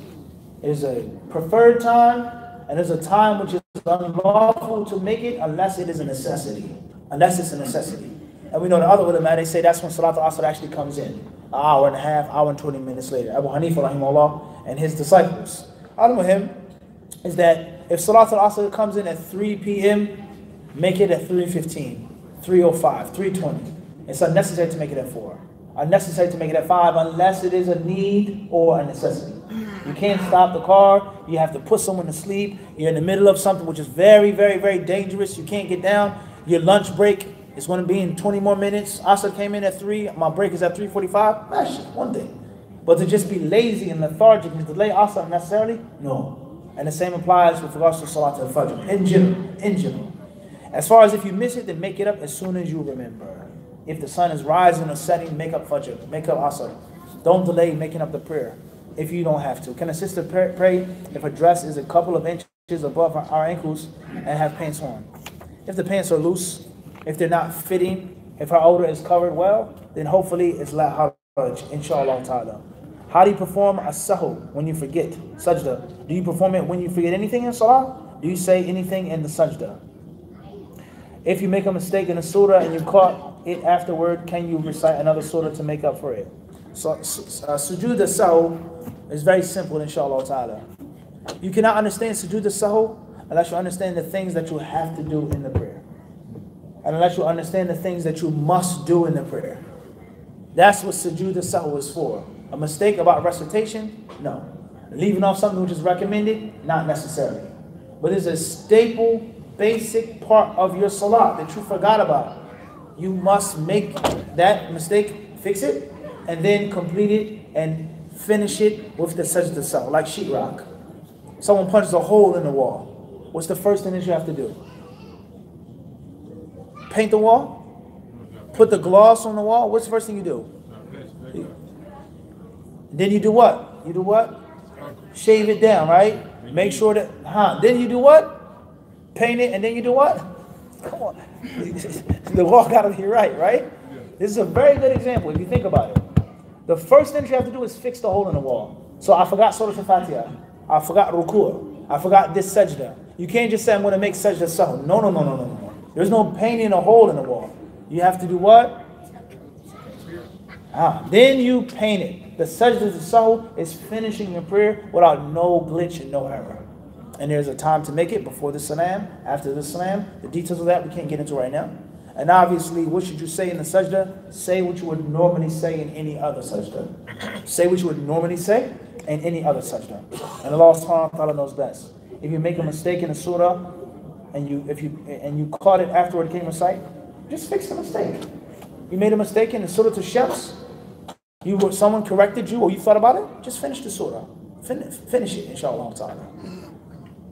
There's a preferred time, and there's a time which is unlawful to make it unless it is a necessity. Unless it's a necessity. And we know the other ulama, they say that's when Salat al-Asr actually comes in. An hour and a half, hour and 20 minutes later. Abu Hanifa rahimahullah and his disciples. Al-Muhim is that if Salat al-Asr comes in at 3 p.m., make it at 3:15, 3:05, 3:20. It's unnecessary to make it at 4. Unnecessary to make it at 5 unless it is a need or a necessity. You can't stop the car. You have to put someone to sleep. You're in the middle of something which is very, very, very dangerous. You can't get down. Your lunch break is going to be in 20 more minutes. Asr came in at 3. My break is at 3:45. That's one thing. But to just be lazy and lethargic and delay Asr unnecessarily, no. And the same applies with regards to Salat al-Fajr in general. As far as if you miss it, then make it up as soon as you remember. If the sun is rising or setting, make up Fajr, make up Asr. Don't delay making up the prayer if you don't have to. Can a sister pray if her dress is a couple of inches above our ankles and have pants on? If the pants are loose, if they're not fitting, if her odor is covered well, then hopefully it's la haraj, inshallah ta'ala. How do you perform a sahu when you forget? Sajda. Do you perform it when you forget anything in salah? Do you say anything in the sajda? If you make a mistake in a surah and you caught it afterward, can you recite another surah to make up for it? So sujood al-sahu is very simple, inshallah ta'ala. You cannot understand sujood al-sahu unless you understand the things that you have to do in the prayer. And unless you understand the things that you must do in the prayer. That's what sujood al-sahu is for. A mistake about recitation? No. Leaving off something which is recommended? Not necessarily. But it's a staple, basic part of your salah that you forgot about. You must make that mistake, fix it, and then complete it and finish it with the sajda salah, like sheetrock. Someone punches a hole in the wall. What's the first thing that you have to do? Paint the wall? Put the gloss on the wall? What's the first thing you do? Then you do what? You do what? Shave it down, right? Make sure that, then you do what? Paint it, and then you do what? Come on. The wall got to be right? This is a very good example if you think about it. The first thing you have to do is fix the hole in the wall. So I forgot Surah Al-Fatiha. I forgot Ruku'. I forgot this sajda. You can't just say I'm going to make sajda sahu. No. There's no painting a hole in the wall. You have to do what? Then you paint it. The sajda sahu is finishing your prayer without no glitch and no error. And there's a time to make it before the salam, after the salam. The details of that we can't get into right now. And obviously, what should you say in the sajda? Say what you would normally say in any other sajda. Say what you would normally say in any other sajda. And Allah subhanahu wa ta'ala knows best. If you make a mistake in a surah and you caught it afterward, came recite, just fix the mistake. You made a mistake in the surah to Shams, someone corrected you or you thought about it, just finish the surah. Finish it, inshallah ta'ala.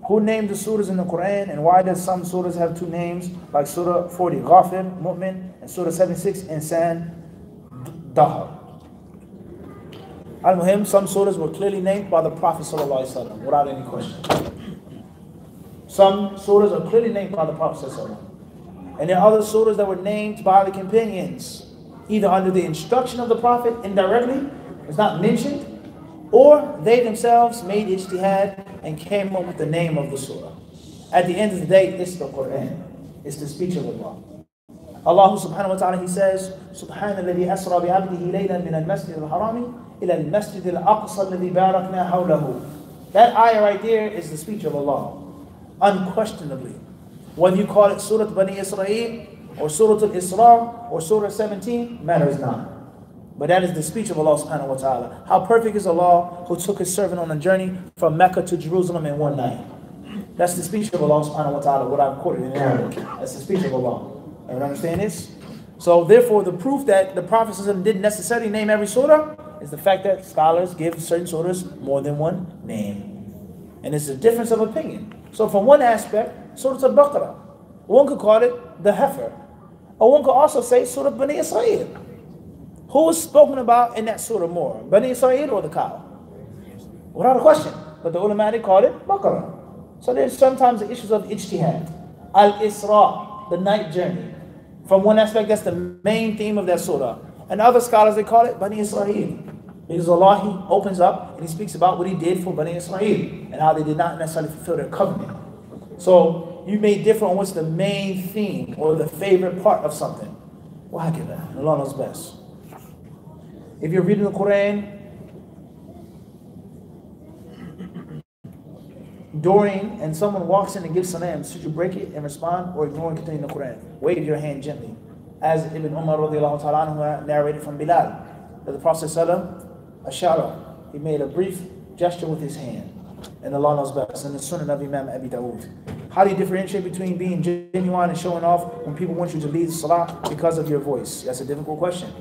Who named the surahs in the Quran, and why does some surahs have two names, like Surah 40, Ghafir, Mu'min, and Surah 76, Insan, Dahar? Al-Muhim, some surahs were clearly named by the Prophet ﷺ, without any question. Some surahs are clearly named by the Prophet ﷺ. And there are other surahs that were named by the companions, either under the instruction of the Prophet indirectly, it's not mentioned, or they themselves made ijtihad and came up with the name of the surah. At the end of the day, it's the Quran. It's the speech of Allah. Allah subhanahu wa ta'ala, He says, Subhanalladhi asra bi'abdihi laylan min al-masjid al-harami ila al-masjid al-aqsa alladhi barakna hawlahu. That ayah right there is the speech of Allah. Unquestionably. Whether you call it Surah Bani Israel, or Surah Al-Isra, or Surah 17, matters not. But that is the speech of Allah subhanahu wa ta'ala. How perfect is Allah who took His servant on a journey from Mecca to Jerusalem in one night. That's the speech of Allah subhanahu wa ta'ala, what I've quoted in Arabic. That's the speech of Allah. Everyone understand this? So therefore, the proof that the Prophet didn't necessarily name every surah is the fact that scholars give certain surahs more than one name. And it's a difference of opinion. So from one aspect, Surah Al-Baqarah One could call it the heifer. Or one could also say Surah Bani Israel. Who is spoken about in that surah more? Bani Israel or the cow? Without a question. But the ulama called it Baqarah. So there's sometimes the issues of ijtihad. Al-Isra, the night journey. From one aspect, that's the main theme of that surah. And other scholars, they call it Bani Israel. Because Allah, He opens up and He speaks about what He did for Bani Israel and how they did not necessarily fulfill their covenant. So you may differ on what's the main theme or the favorite part of something. Why give that? Allah knows best. If you're reading the Quran, during and someone walks in and gives salam, should you break it and respond or ignore and continue the Quran? Wave your hand gently. As Ibn Umar radiallahu ta'ala anhu narrated from Bilal, that the Prophet sallam, ashara, he made a brief gesture with his hand. And Allah knows best. And the Sunnah of Imam Abi Dawood. How do you differentiate between being genuine and showing off when people want you to lead the Salah because of your voice? That's a difficult question.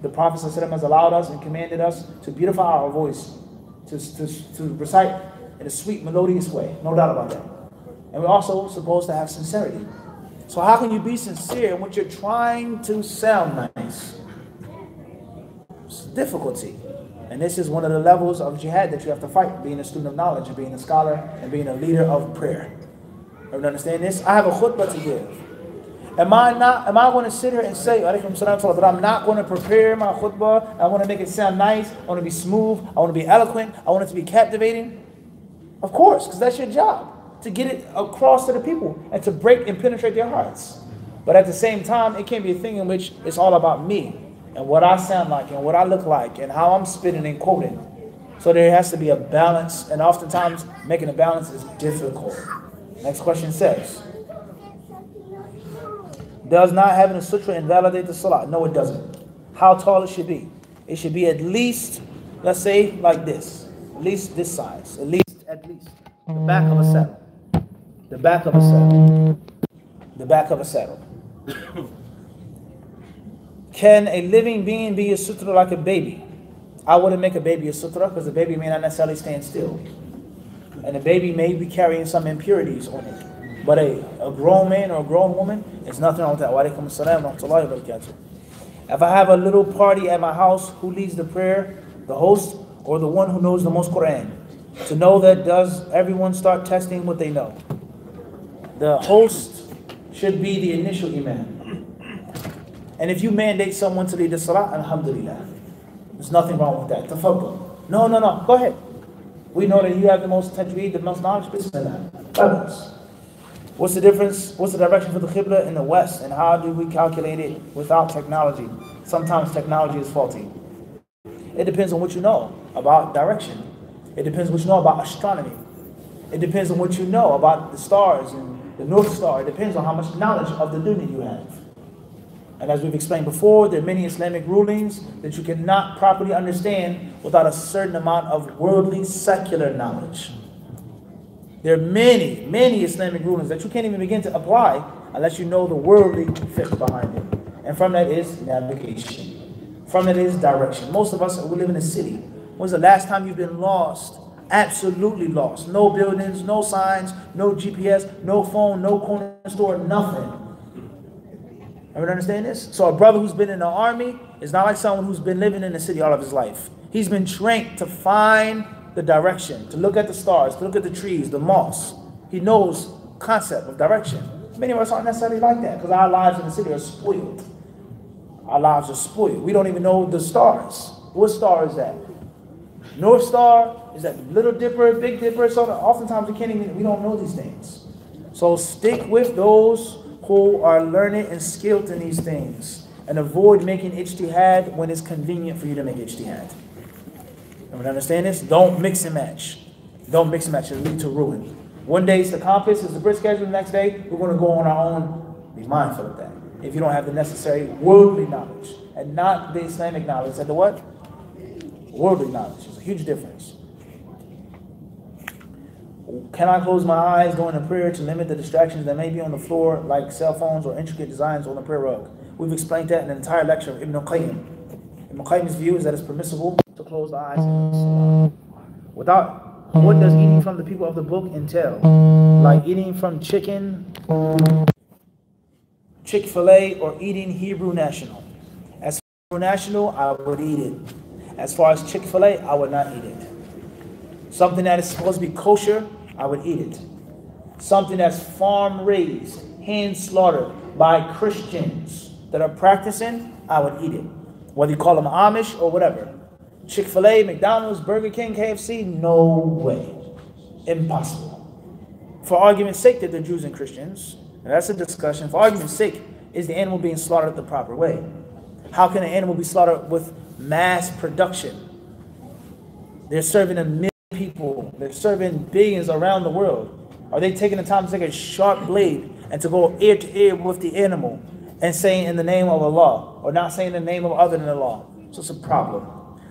The Prophet ﷺ has allowed us and commanded us to beautify our voice, to recite in a sweet, melodious way. No doubt about that. And we're also supposed to have sincerity. So how can you be sincere when you're trying to sound nice? It's difficulty. And this is one of the levels of jihad that you have to fight, being a student of knowledge and being a scholar and being a leader of prayer. Everyone understand this? I have a khutbah to give. Am I going to sit here and say, that I'm not going to prepare my khutbah? I want to make it sound nice. I want to be smooth. I want to be eloquent. I want it to be captivating. Of course, because that's your job, to get it across to the people and to break and penetrate their hearts. But at the same time, it can't be a thing in which it's all about me and what I sound like and what I look like and how I'm spitting and quoting. So there has to be a balance, and oftentimes making a balance is difficult. Next question says, does not having a sutra invalidate the salah? No, it doesn't. How tall it should be? It should be at least, let's say, like this. At least this size. At least the back of a saddle. The back of a saddle. The back of a saddle. Can a living being be a sutra like a baby? I wouldn't make a baby a sutra because the baby may not necessarily stand still. And the baby may be carrying some impurities on it. But a grown man or a grown woman, there's nothing wrong with that. Wa alaikum assalam wa rahmatullahi wa barakatuh. If I have a little party at my house, who leads the prayer? The host or the one who knows the most Quran? To know that, does everyone start testing what they know? The host should be the initial imam. And if you mandate someone to lead the salah, alhamdulillah. There's nothing wrong with that. Tafaddal. No. Go ahead. We know that you have the most tajweed, the most knowledge. Bismillah. Others. What's the difference? What's the direction for the Qibla in the west? And how do we calculate it without technology? Sometimes technology is faulty. It depends on what you know about direction. It depends on what you know about astronomy. It depends on what you know about the stars and the North Star. It depends on how much knowledge of the dunya you have. And as we've explained before, there are many Islamic rulings that you cannot properly understand without a certain amount of worldly, secular knowledge. There are many Islamic rulings that you can't even begin to apply unless you know the worldly fiqh behind it. And from that is navigation. From that is direction. Most of us, we live in a city. When's the last time you've been lost? Absolutely lost. No buildings, no signs, no GPS, no phone, no corner store, nothing. Everyone understand this? So a brother who's been in the army is not like someone who's been living in the city all of his life. He's been trained to find the direction, to look at the stars, to look at the trees, the moss. He knows concept of direction. Many of us aren't necessarily like that because our lives in the city are spoiled. Our lives are spoiled. We don't even know the stars. What star is that? North Star? Is that Little Dipper, Big Dipper? So oftentimes we don't know these things. So stick with those who are learned and skilled in these things, and avoid making ijtihad when it's convenient for you to make ijtihad. Everyone understand this? Don't mix and match. Don't mix and match. It'll lead to ruin. One day it's the compass, it's the Brit schedule. The next day we're going to go on our own. Be mindful of that. If you don't have the necessary worldly knowledge and not the Islamic knowledge, and the what? Worldly knowledge. It's a huge difference. Can I close my eyes during a prayer to limit the distractions that may be on the floor, like cell phones or intricate designs on the prayer rug? We've explained that in an entire lecture of Ibn Qayyim. Ibn Qayyim's view is that it's permissible to close the eyes in salah. Without, what does eating from the people of the book entail? Like eating from chicken Chick-fil-A or eating Hebrew National. As for Hebrew National, I would eat it. As far as Chick-fil-A, I would not eat it. Something that is supposed to be kosher, I would eat it. Something that's farm raised, hand slaughtered by Christians that are practicing, I would eat it. Whether you call them Amish or whatever. Chick-fil-A, McDonald's, Burger King, KFC, no way. Impossible. For argument's sake that they're Jews and Christians, and that's a discussion. For argument's sake, is the animal being slaughtered the proper way? How can an animal be slaughtered with mass production? They're serving a million people. They're serving billions around the world. Are they taking the time to take a sharp blade and to go ear to ear with the animal and saying in the name of Allah, or not saying the name of other than Allah? So it's a problem.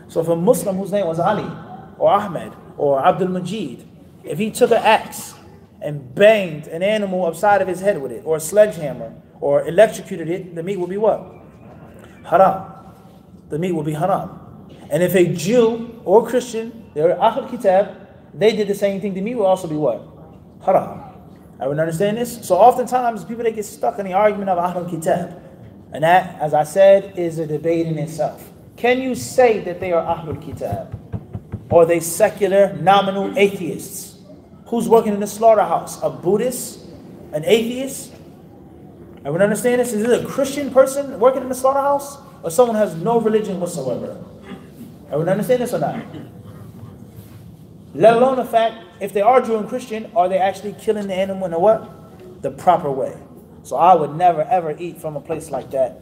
So if a Muslim whose name was Ali or Ahmed or Abdul Majid, if he took an axe and banged an animal upside of his head with it, or a sledgehammer, or electrocuted it, the meat will be what? Haram. The meat will be haram. And if a Jew or Christian, they're Ahlul Kitab, they did the same thing, the meat will also be what? Haram. I would understand this? So oftentimes people, they get stuck in the argument of Ahlul Kitab. And that, as I said, is a debate in itself. Can you say that they are Ahlul Kitab? Or are they secular, nominal atheists? Who's working in the slaughterhouse? A Buddhist? An atheist? I would understand this. Is it a Christian person working in the slaughterhouse? Or someone who has no religion whatsoever? I would understand this or not? Let alone the fact, if they are Jew and Christian, are they actually killing the animal in the what? The proper way. So I would never ever eat from a place like that.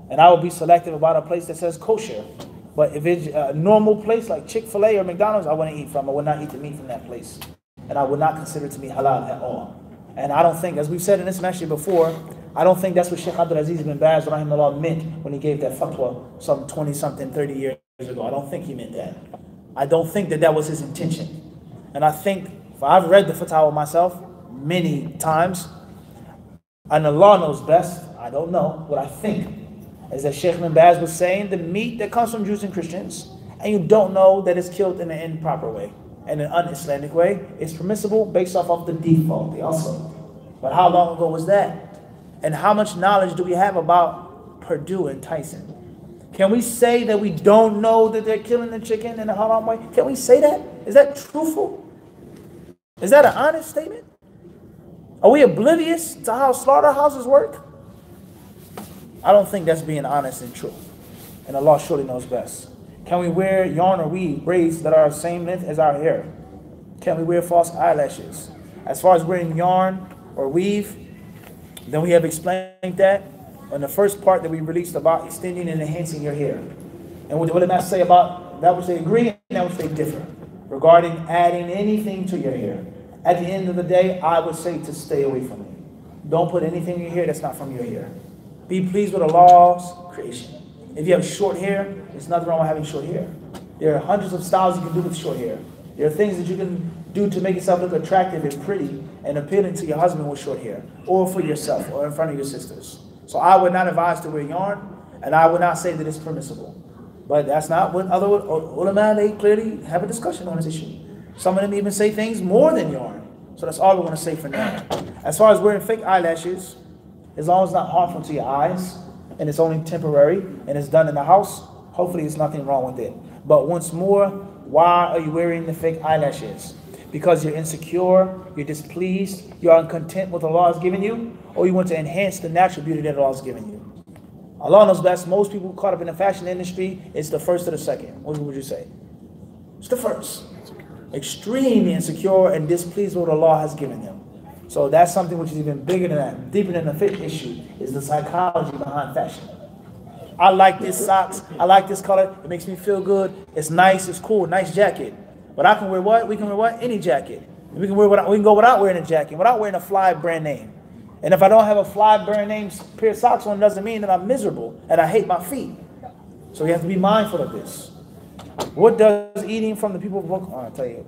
And I would be selective about a place that says kosher. But if it's a normal place like Chick-fil-A or McDonald's, I wouldn't eat from. I would not eat the meat from that place. And I would not consider it to be halal at all. And I don't think, as we've said in this message before, I don't think that's what Sheikh Abdul Aziz bin Baz rahimahullah meant when he gave that fatwa some 20-something, 30 years ago. I don't think he meant that. I don't think that that was his intention. And I think, I've read the fatwa myself many times, and Allah knows best, I don't know, what I think is that Sheikh bin Baz was saying the meat that comes from Jews and Christians, and you don't know that it's killed in an improper way, in an un-Islamic way, it's permissible based off of the default also. But how long ago was that? And how much knowledge do we have about Purdue and Tyson? Can we say that we don't know that they're killing the chicken in a haram way? Can we say that? Is that truthful? Is that an honest statement? Are we oblivious to how slaughterhouses work? I don't think that's being honest and true. And Allah surely knows best. Can we wear yarn or weave braids that are the same length as our hair? Can we wear false eyelashes? As far as wearing yarn or weave, then we have explained that on the first part that we released about extending and enhancing your hair. And what did I say about that which they agree and that which they differ regarding adding anything to your hair? At the end of the day, I would say to stay away from it. Don't put anything in your hair that's not from your hair. Be pleased with Allah's creation. If you have short hair, there's nothing wrong with having short hair. There are hundreds of styles you can do with short hair. There are things that you can do to make yourself look attractive and pretty and appealing to your husband with short hair, or for yourself, or in front of your sisters. So I would not advise to wear yarn, and I would not say that it's permissible. But that's not what other ulama, they clearly have a discussion on this issue. Some of them even say things more than yarn. So that's all we want to say for now. As far as wearing fake eyelashes, as long as it's not harmful to your eyes, and it's only temporary, and it's done in the house, hopefully there's nothing wrong with it. But once more, why are you wearing the fake eyelashes? Because you're insecure, you're displeased, you're uncontent with what Allah has given you, or you want to enhance the natural beauty that Allah has given you. Allah knows best. Most people caught up in the fashion industry, it's the first or the second. What would you say? It's the first. Extremely insecure and displeased with what Allah has given them. So that's something which is even bigger than that, deeper than the fit issue, is the psychology behind fashion. I like this socks, I like this color, it makes me feel good, it's nice, it's cool, nice jacket. But I can wear what? We can wear what? Any jacket. We can go without wearing a jacket, without wearing a fly brand name. And if I don't have a fly brand name pair of socks on, doesn't mean that I'm miserable and I hate my feet. So we have to be mindful of this. What does eating from the people of book? I'll tell you.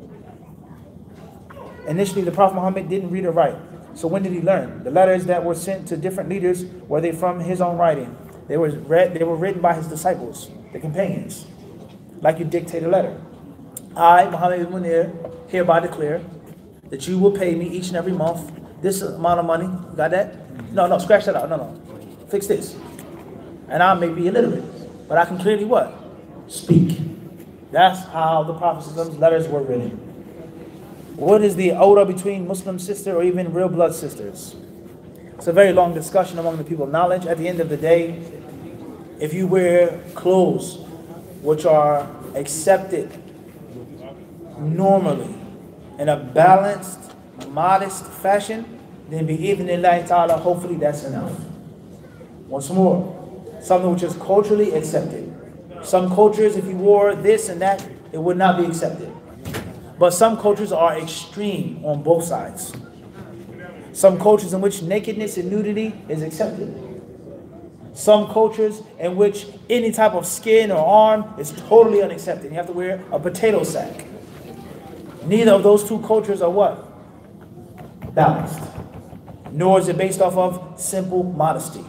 Initially, the Prophet Muhammad didn't read or write. So when did he learn? The letters that were sent to different leaders, were they from his own writing? They were written by his disciples, the companions. Like you dictate a letter. I, Muhammad ibn Munir, hereby declare that you will pay me each and every month this amount of money. Got that? No, scratch that out. No. Fix this. And I may be illiterate, but I can clearly what? Speak. That's how the Prophet's letters were written. What is the order between Muslim sister or even real blood sisters? It's a very long discussion among the people of knowledge. At the end of the day, if you wear clothes which are accepted normally in a balanced, modest fashion, then bi-idhnillahi ta'ala, hopefully that's enough. Once more, something which is culturally accepted. Some cultures, if you wore this and that, it would not be accepted. But some cultures are extreme on both sides. Some cultures in which nakedness and nudity is accepted. Some cultures in which any type of skin or arm is totally unaccepted. You have to wear a potato sack. Neither of those two cultures are what? Balanced. Nor is it based off of simple modesty.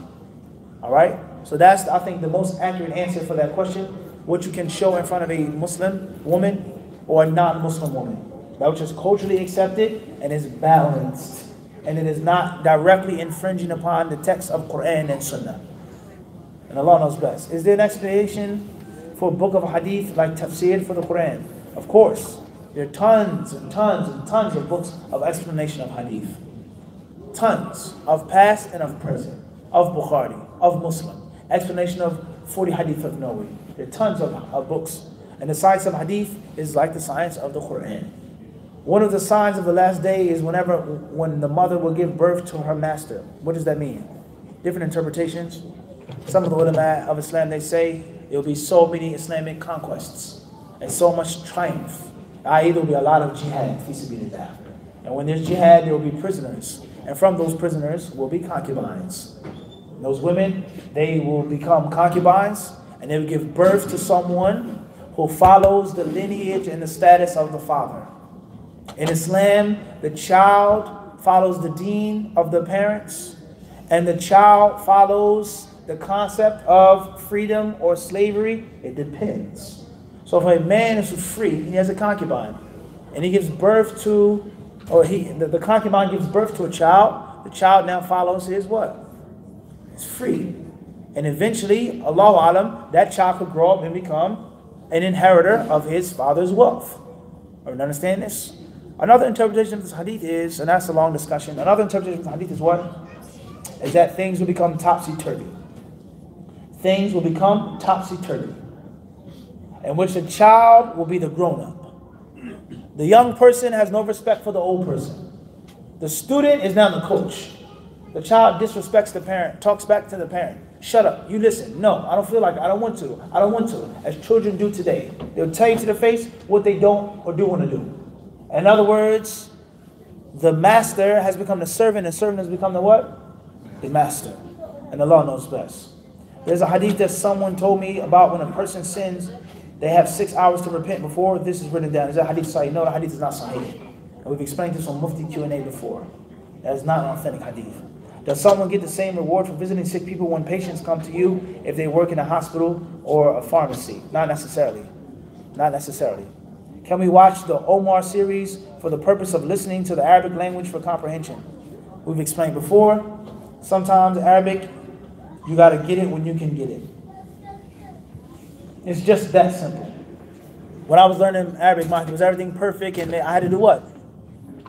All right? So that's, I think, the most accurate answer for that question. What you can show in front of a Muslim woman or a non-Muslim woman. That which is culturally accepted and is balanced. And it is not directly infringing upon the text of Quran and Sunnah. And Allah knows best. Is there an explanation for a book of hadith like tafsir for the Quran? Of course. There are tons and tons and tons of books of explanation of hadith. Tons of past and of present. Of Bukhari, of Muslim. Explanation of 40 hadith of Nawawi. There are tons of books. And the science of hadith is like the science of the Quran. One of the signs of the last day is when the mother will give birth to her master. What does that mean? Different interpretations. Some of the ulama of Islam, they say there will be so many Islamic conquests and so much triumph. I.e., there will be a lot of jihad, fi sabilillah. And when there's jihad, there will be prisoners. And from those prisoners will be concubines. And those women, they will become concubines and they will give birth to someone who follows the lineage and the status of the father. In Islam, the child follows the deen of the parents, and the child follows the concept of freedom or slavery. It depends. So if a man is free, he has a concubine, and he gives birth to, or the concubine gives birth to a child, the child now follows his what? It's free. And eventually, Allahu Alam, that child could grow up and become an inheritor of his father's wealth. Are you understand this? Another interpretation of this hadith is, and that's a long discussion, another interpretation of the hadith is what? Is that things will become topsy-turvy. Things will become topsy-turvy. In which the child will be the grown-up. The young person has no respect for the old person. The student is now the coach. The child disrespects the parent, talks back to the parent. Shut up, you listen. No, I don't feel like it. I don't want to. I don't want to. As children do today. They'll tell you to the face what they don't or do want to do. In other words, the master has become the servant, and the servant has become the what? The master. And Allah knows best. There's a hadith that someone told me about when a person sins, they have 6 hours to repent before this is written down. Is that hadith sahih? No, the hadith is not sahih. And we've explained this on Mufti Q&A before. That is not an authentic hadith. Does someone get the same reward for visiting sick people when patients come to you if they work in a hospital or a pharmacy? Not necessarily. Not necessarily. Can we watch the Omar series for the purpose of listening to the Arabic language for comprehension? We've explained before, sometimes Arabic, you got to get it when you can get it. It's just that simple. When I was learning Arabic, was everything perfect and I had to do what?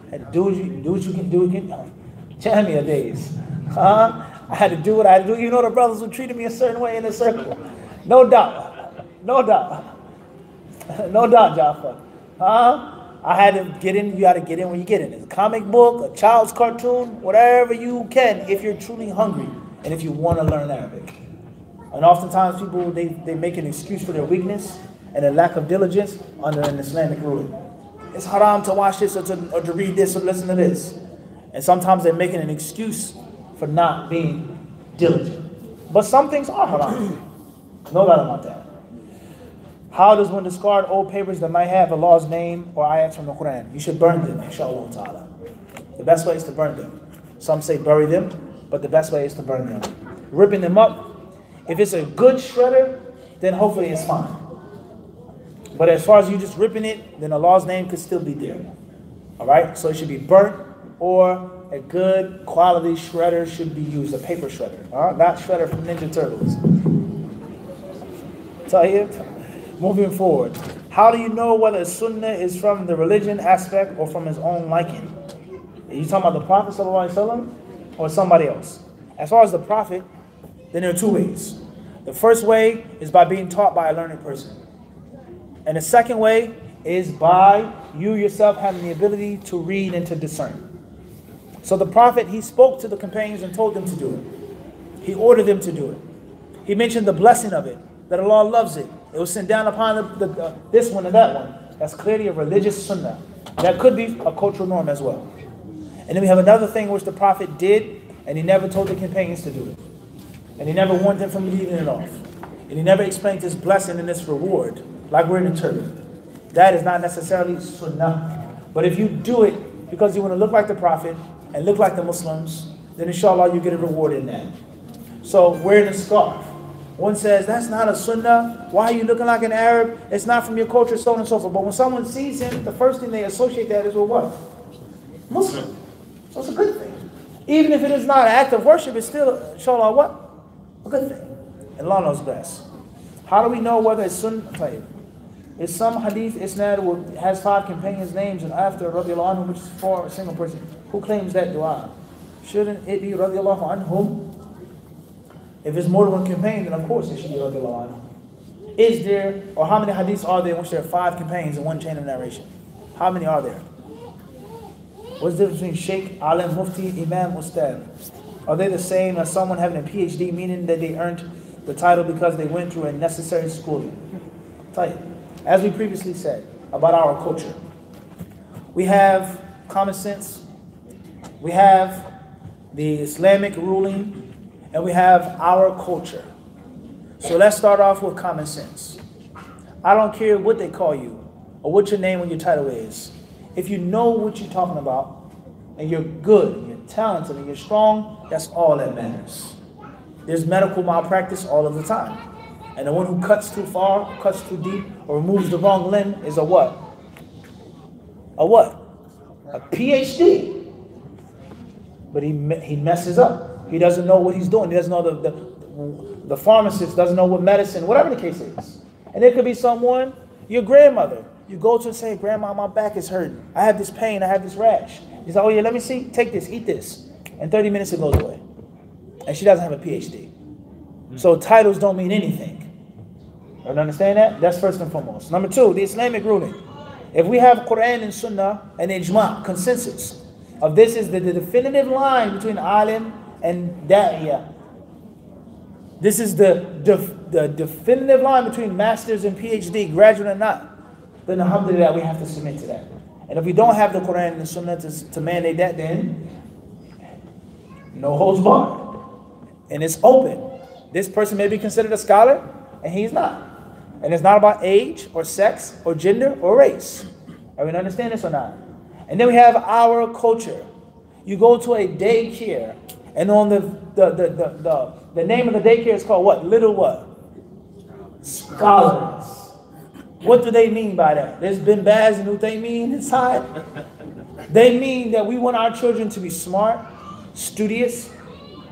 I had to do what you can do again. Jamia days. I had to do what I had to do. You know, the brothers would treat me a certain way in the circle. No doubt. No doubt. No doubt, Jaffa. I had to get in. You got to get in when you get in. It's a comic book, a child's cartoon, whatever you can if you're truly hungry and if you want to learn Arabic. And oftentimes people, they make an excuse for their weakness and a lack of diligence under an Islamic ruling. It's haram to watch this or to read this or listen to this. And sometimes they're making an excuse for not being diligent. But some things are haram. No doubt about that. How does one discard old papers that might have Allah's name or ayats from the Quran? You should burn them, inshallah ta'ala. The best way is to burn them. Some say bury them, but the best way is to burn them. Ripping them up, if it's a good shredder, then hopefully it's fine. But as far as you just ripping it, then Allah's name could still be there. Alright? So it should be burnt or a good quality shredder should be used, a paper shredder, not shredder from Ninja Turtles. Moving forward, how do you know whether a sunnah is from the religion aspect or from his own liking? Are you talking about the Prophet ﷺ or somebody else? As far as the Prophet, then there are two ways. The first way is by being taught by a learned person. And the second way is by you yourself having the ability to read and to discern. So the Prophet, he spoke to the companions and told them to do it. He ordered them to do it. He mentioned the blessing of it, that Allah loves it. It was sent down upon this one and that one. That's clearly a religious sunnah. That could be a cultural norm as well. And then we have another thing which the Prophet did, and he never told the companions to do it. And he never warned them from leaving it off. And he never explained this blessing and this reward, like we're interpreting. That is not necessarily sunnah. But if you do it because you want to look like the Prophet and look like the Muslims, then inshallah you get a reward in that. So wearing a scarf. One says, that's not a sunnah. Why are you looking like an Arab? It's not from your culture, so on and so forth. But when someone sees him, the first thing they associate that is with what? Muslim. So it's a good thing. Even if it is not an act of worship, it's still, inshallah, what? A good thing. And Allah knows best. How do we know whether it's sunnah? It's some hadith isnad has 5 companions' names, and after radiallahu anhu, which is for a single person. Who claims that dua? Shouldn't it be radiallahu anhum? If it's more than one companion, then of course it should be radiallahu anhu. Is there, or how many hadiths are there in which there are 5 companions in one chain of narration? How many are there? What's the difference between Sheikh, Alim, Mufti, Imam, Ustad? Are they the same as someone having a PhD, meaning that they earned the title because they went through a necessary schooling? As we previously said about our culture, we have common sense, we have the Islamic ruling, and we have our culture. So let's start off with common sense. I don't care what they call you or what your name or your title is. If you know what you're talking about and you're good and you're talented and you're strong, that's all that matters. There's medical malpractice all of the time. And the one who cuts too far, cuts too deep, or removes the wrong limb is a what? A what? A PhD. But he messes up. He doesn't know what he's doing. He doesn't know the pharmacist doesn't know what medicine, whatever the case is. And it could be someone, your grandmother. You go to and say, Grandma, my back is hurting. I have this pain, I have this rash. He says, oh yeah, let me see, take this, eat this. And 30 minutes it goes away. And she doesn't have a PhD. So titles don't mean anything. You understand that? That's first and foremost. Number 2, the Islamic ruling. If we have Quran and Sunnah and Ijma, consensus, of this is the definitive line between alim and da'iyah. This is the definitive line between masters and PhD, graduate and not. Then alhamdulillah, we have to submit to that. And if we don't have the Quran and the Sunnah to mandate that, then no holds barred. And it's open. This person may be considered a scholar, and he's not. And it's not about age or sex or gender or race. Are we understand this or not? And then we have our culture. You go to a daycare, and on the name of the daycare is called what? Little what? Scholars. What do they mean by that? There's bin Baz and what they mean inside. They mean that we want our children to be smart, studious,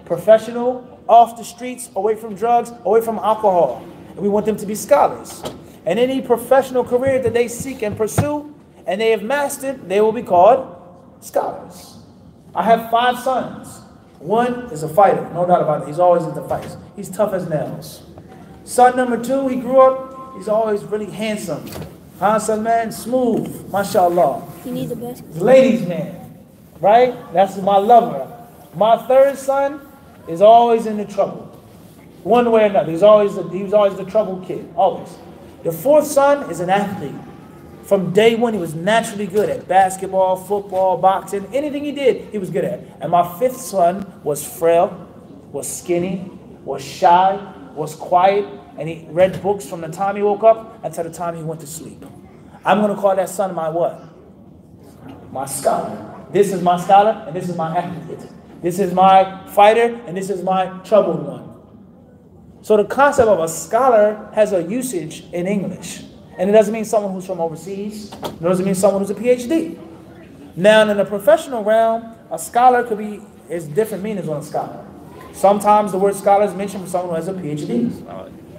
professional, off the streets, away from drugs, away from alcohol. And we want them to be scholars. And any professional career that they seek and pursue, and they have mastered, they will be called scholars. I have 5 sons. One is a fighter, no doubt about it. He's always into fights. He's tough as nails. Son number 2, he grew up, he's always really handsome. Handsome man, smooth, mashallah. He needs a basket. Ladies man, right? That's my lover. My 3rd son is always in the trouble. One way or another. He was always the troubled kid, always. The 4th son is an athlete. From day one, he was naturally good at basketball, football, boxing, anything he did, he was good at. And my 5th son was frail, was skinny, was shy, was quiet, and he read books from the time he woke up until the time he went to sleep. I'm going to call that son my what? My scholar. This is my scholar, and this is my athlete. This is my fighter, and this is my troubled one. So the concept of a scholar has a usage in English. And it doesn't mean someone who's from overseas. It doesn't mean someone who's a PhD. Now, in the professional realm, A scholar could be, is different meanings on a scholar. Sometimes the word scholar is mentioned for someone who has a PhD.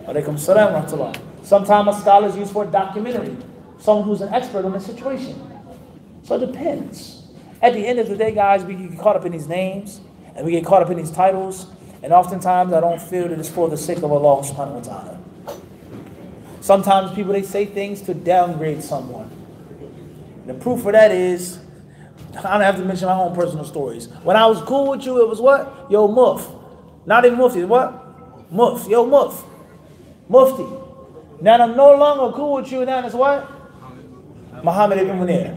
Alaikum salam wa rahmatullah. Sometimes a scholar is used for a documentary. Someone who's an expert on a situation. So it depends. At the end of the day, guys, we get caught up in these names and we get caught up in these titles. And oftentimes I don't feel that it's for the sake of Allah subhanahu wa ta'ala. Sometimes people, they say things to downgrade someone. The proof for that is, I don't have to mention my own personal stories. When I was cool with you, it was what? Yo, Muff. Not even Mufti, what? Muff. Yo, Muff. Mufti. Now I'm no longer cool with you, now it's what? Muhammad ibn Munir.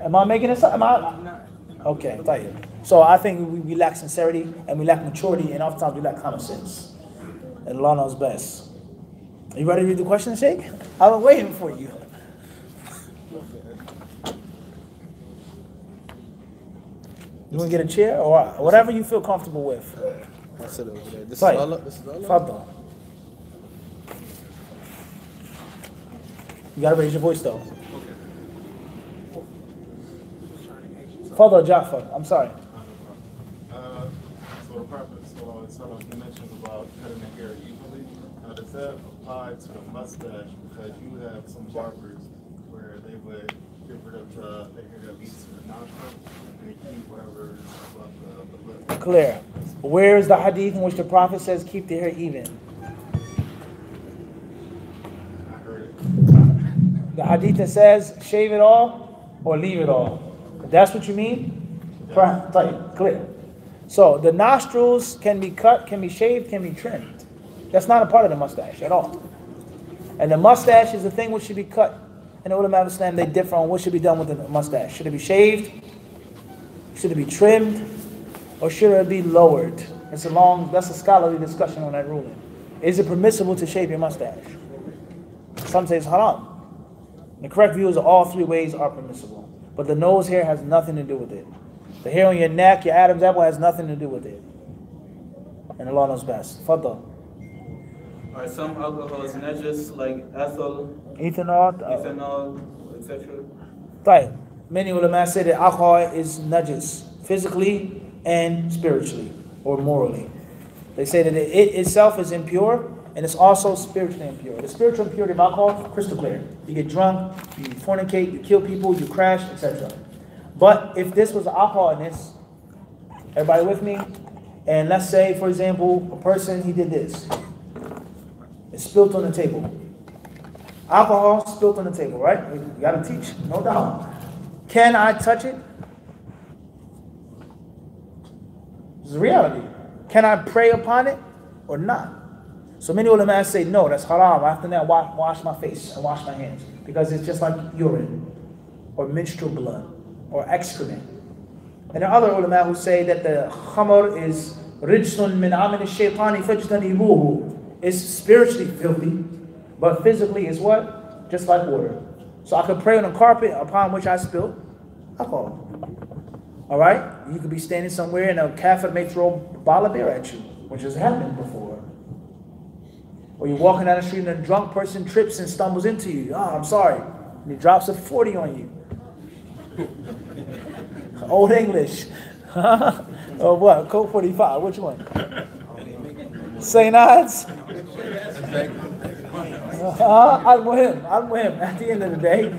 Am I making this up? Okay, thank you. So I think we lack sincerity and we lack maturity, and oftentimes we lack common sense. And Allah knows best. Are you ready to read the question, Sheikh? I've been waiting for you. You want to get a chair or whatever you feel comfortable with? I'll sit over there. This Right. is Allah. This is Allah. Fadl. You gotta raise your voice though. Fadl Ja'far. I'm sorry. So the Prophet he mentions about cutting the hair evenly. Now does that apply to the mustache? Because you have some barbers where they would get rid of the hair that leads to the nostril and they keep whatever is above the lip. Clear. Where is the hadith in which the Prophet says keep the hair even? I heard it. The hadith that says shave it all or leave it all. If that's what you mean, clear. So the nostrils can be cut, can be shaved, can be trimmed. That's not a part of the mustache at all. And the mustache is the thing which should be cut. And the ulama of Islam, they differ on what should be done with the mustache. Should it be shaved? Should it be trimmed? Or should it be lowered? That's a scholarly discussion on that ruling. Is it permissible to shave your mustache? Some say it's haram. The correct view is that all three ways are permissible. But the nose hair has nothing to do with it. The hair on your neck, your Adam's apple, has nothing to do with it. And Allah knows best. Fadl. Are some alcohols najis like ethyl, Ethanol, etc.? Right. Many ulama say that alcohol is najis, physically and spiritually or morally. They say that it itself is impure and it's also spiritually impure. The spiritual impurity of alcohol, crystal clear. You get drunk, you fornicate, you kill people, you crash, etc. But if this was alcohol in this, everybody with me? And let's say, for example, a person, he did this. It's spilt on the table. Alcohol spilt on the table, right? You gotta teach, no doubt. Can I touch it? This is reality. Can I pray upon it or not? So many ulama say, no, that's haram. After that, wash my face and wash my hands. Because it's just like urine or menstrual blood or excrement. And there are other ulama who say that the khamr is rijsun min amin ash-shaytani fajtanibuhu. It's spiritually filthy, but physically it's what? Just like water. So I could pray on a carpet upon which I spilled alcohol. Alright? You could be standing somewhere and a kafir may throw a bottle of beer at you, which has happened before. Or you're walking down the street and a drunk person trips and stumbles into you. Oh, I'm sorry. And he drops a 40 on you. Old English. Or what? Coke 45. Which one? St. Ides? Al-Muhim. At the end of the day,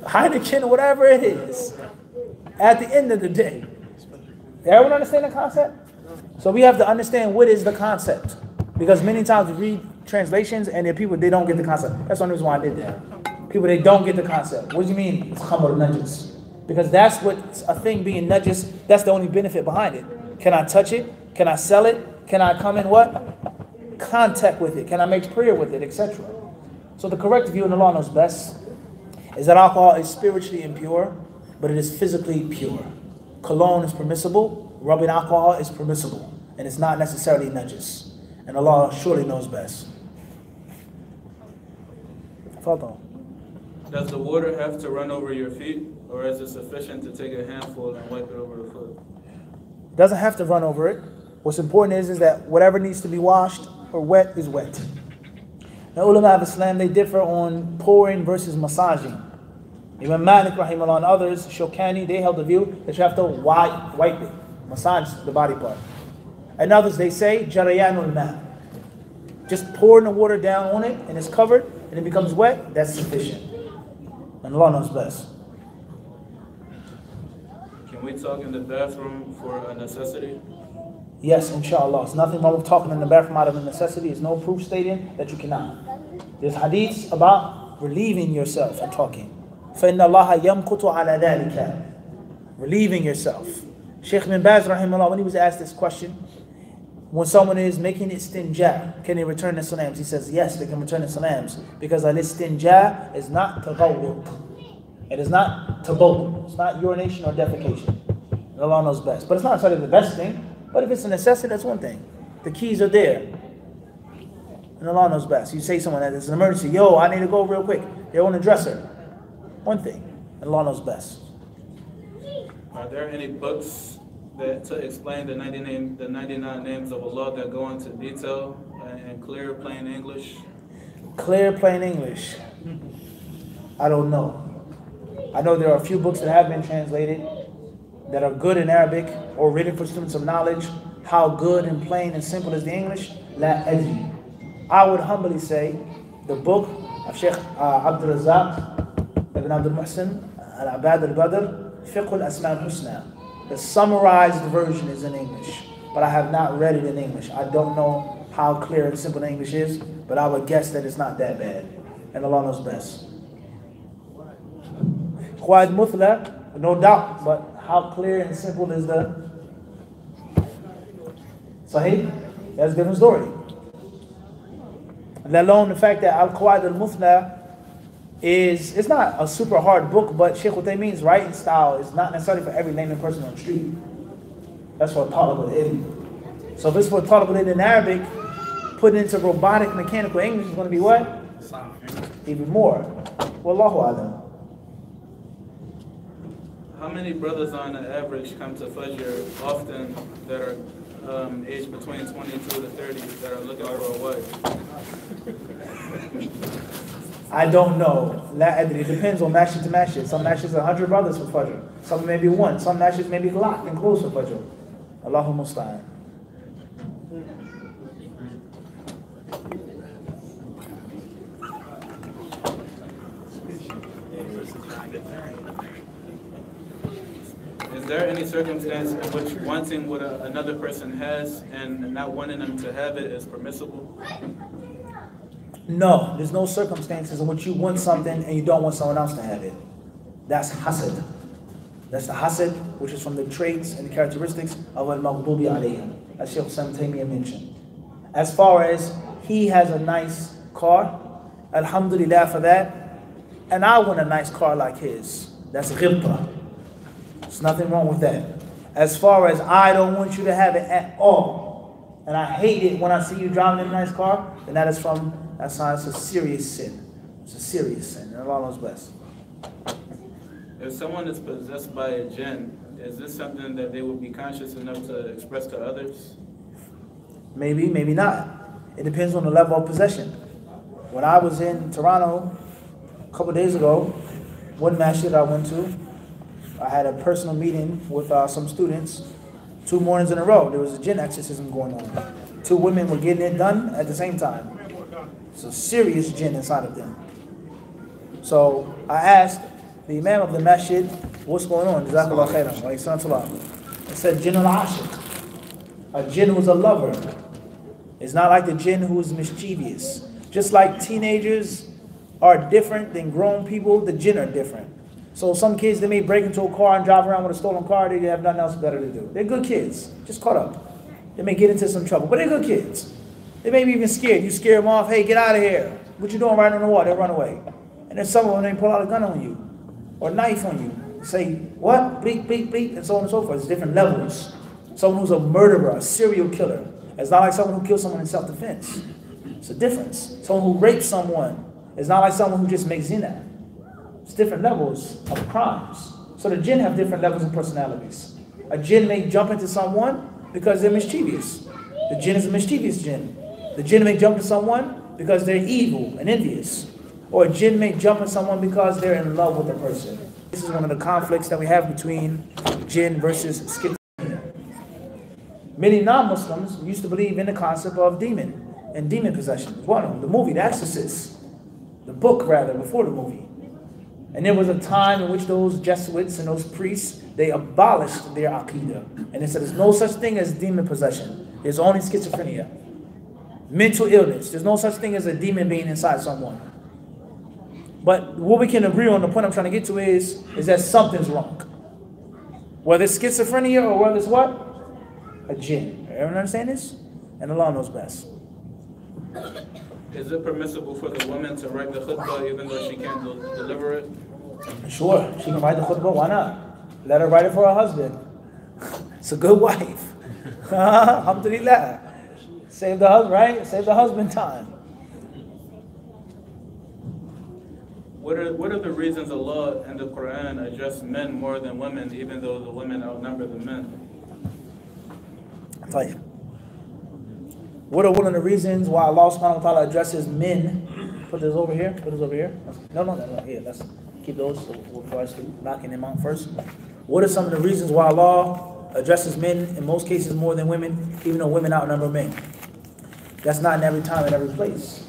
Heineken, whatever it is. At the end of the day. Everyone understand the concept? So we have to understand what is the concept. Because many times we read translations and there are people, they don't get the concept. That's the only reason why I did that. People, they don't get the concept. What do you mean it's khamr najis? Because that's what a thing being najis, that's the only benefit behind it. Can I touch it? Can I sell it? Can I come in what? Contact with it? Can I make prayer with it, etc.? So the correct view, and Allah knows best, is that alcohol is spiritually impure, but it is physically pure. Cologne is permissible, rubbing alcohol is permissible, and it's not necessarily najis. And Allah surely knows best. Fadl. Does the water have to run over your feet, or is it sufficient to take a handful and wipe it over the foot? It doesn't have to run over it. What's important is that whatever needs to be washed or wet is wet. The ulama of Islam, they differ on pouring versus massaging. Imam Malik, rahimahullah, and others, Shokani, they held the view that you have to wipe it, massage the body part. And others, they say, Jarayanul Ma. Just pouring the water down on it and it's covered and it becomes wet, that's sufficient. And Allah knows best. Can we talk in the bathroom for a necessity? Yes, inshallah. There's nothing wrong with talking in the bathroom out of a necessity. There's no proof stating that you cannot. There's hadiths about relieving yourself and talking. فَإِنَّ اللَّهَ يَمْقُتُ عَلَى ذَلِكَ. Relieving yourself. Shaykh bin Baz, rahimahullah, when he was asked this question, when someone is making istinja, can they return the salams? He says, yes, they can return the salams. Because al-istinja is not taghawwud. It is not tabawl. It's not urination or defecation. And Allah knows best. But it's not necessarily the best thing. But if it's a necessity, that's one thing. The keys are there. And Allah knows best. You say to someone that it's an emergency. Yo, I need to go real quick. They're on the dresser. One thing. And Allah knows best. Are there any books that to explain the 99 names of Allah that go into detail and clear, plain English? Clear, plain English. I don't know. I know there are a few books that have been translated that are good in Arabic or written for students of knowledge. How good and plain and simple is the English? La adri. I would humbly say the book of Sheikh Abdul Razak Ibn Abdul Muhsin Al-Abad Al-Badr, Fiqh Al-Asma Al-Husna. The summarized version is in English, but I have not read it in English. I don't know how clear and simple English is, but I would guess that it's not that bad. And Allah knows best. Quite Muthla, no doubt, but how clear and simple is the Sahih? That's a different story. Let alone the fact that Al-Qawaid al-Muthla it's not a super hard book, but Shaykh Uthaymeen's writing style is not necessarily for every layman person on the street. That's for talib al-ilm. So if it's for talib al-ilm in Arabic, put it into robotic mechanical English is going to be what? Even more. Wallahu alam. How many brothers on the average come to Fajr often that are aged between 22 to 30 that are looking for a wife? I don't know. It depends on masjid to masjid. Some masjids are 100 brothers for Fajr. Some maybe one. Some masjids may be locked and closed for Fajr. Allahu musta'an. Is there any circumstance in which wanting what another person has and not wanting them to have it is permissible? No, there's no circumstances in which you want something and you don't want someone else to have it. That's hasad. That's the hasad, which is from the traits and the characteristics of al-maghdubi alayhim, as Shaykh Islam Taymiyyah mentioned. As far as he has a nice car, alhamdulillah for that, and I want a nice car like his. That's ghibta. There's nothing wrong with that. As far as I don't want you to have it at all, and I hate it when I see you driving in a nice car, then that's a serious sin. It's a serious sin, and Allah knows best. If someone is possessed by a jinn, is this something that they would be conscious enough to express to others? Maybe, maybe not. It depends on the level of possession. When I was in Toronto a couple of days ago, one masjid I went to, I had a personal meeting with some students. 2 mornings in a row, there was a jinn exorcism going on. 2 women were getting it done at the same time. It's a serious jinn inside of them. So I asked the imam of the masjid, what's going on? Jazakallah khairan. He said, jinn al-ashiq. A jinn who's a lover. It's not like the jinn who's mischievous. Just like teenagers are different than grown people, the jinn are different. So some kids, they may break into a car and drive around with a stolen car, they have nothing else better to do. They're good kids, just caught up. They may get into some trouble, but they're good kids. They may be even scared. You scare them off, hey, get out of here. What you doing right on the wall? They run away. And then some of them, they pull out a gun on you or a knife on you. Say, what? Bleep, bleep, bleep, and so on and so forth. It's different levels. Someone who's a murderer, a serial killer. It's not like someone who kills someone in self-defense. It's a difference. Someone who rapes someone is not like someone who just makes zina. It's different levels of crimes. So the jinn have different levels of personalities. A jinn may jump into someone because they're mischievous. The jinn is a mischievous jinn. The jinn may jump to someone because they're evil and envious. or a jinn may jump on someone because they're in love with a person. This is one of the conflicts that we have between jinn versus schizophrenia. Many non-Muslims used to believe in the concept of demon and demon possession. One of them, the movie, The Exorcist, the book rather, before the movie. And there was a time in which those Jesuits and those priests, they abolished their aqidah. And they said there's no such thing as demon possession. There's only schizophrenia. Mental illness. There's no such thing as a demon being inside someone. But what we can agree on, the point I'm trying to get to is that something's wrong. Whether it's schizophrenia or whether it's what? A jinn. Everyone understand this? And Allah knows best. Is it permissible for the woman to write the khutbah even though she can't deliver it? Sure, she can write the khutbah. Why not? Let her write it for her husband. It's a good wife. Alhamdulillah. Save the husband, right? Save the husband time. What are the reasons Allah and the Quran address men more than women, even though the women outnumber the men? I'll tell you. What are one of the reasons why Allah subhanahu wa ta'ala addresses men? Put this over here. Put this over here. No. Here, let's keep those before I start knocking them out first. What are some of the reasons why Allah addresses men in most cases more than women, even though women outnumber men? That's not in every time and every place.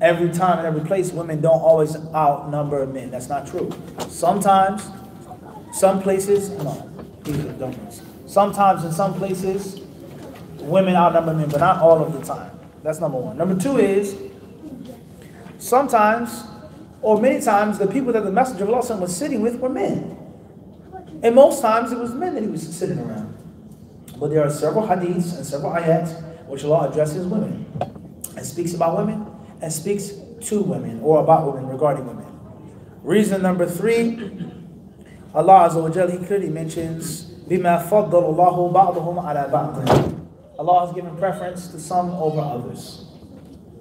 Every time and every place, women don't always outnumber men. That's not true. Sometimes, some places, sometimes in some places, women outnumber men, but not all of the time. That's number one. Number two is, sometimes, or many times, the people that the Messenger of Allah was sitting with were men. And most times, it was men that he was sitting around. But there are several hadiths and several ayats which Allah addresses women and speaks about women and speaks to women or about women regarding women. Reason number three, Allah Azza wa Jalla, He clearly mentions بِمَا فَضَّلَ اللَّهُ بَعْضَهُمْ عَلَى بَعْضٍ. Allah has given preference to some over others.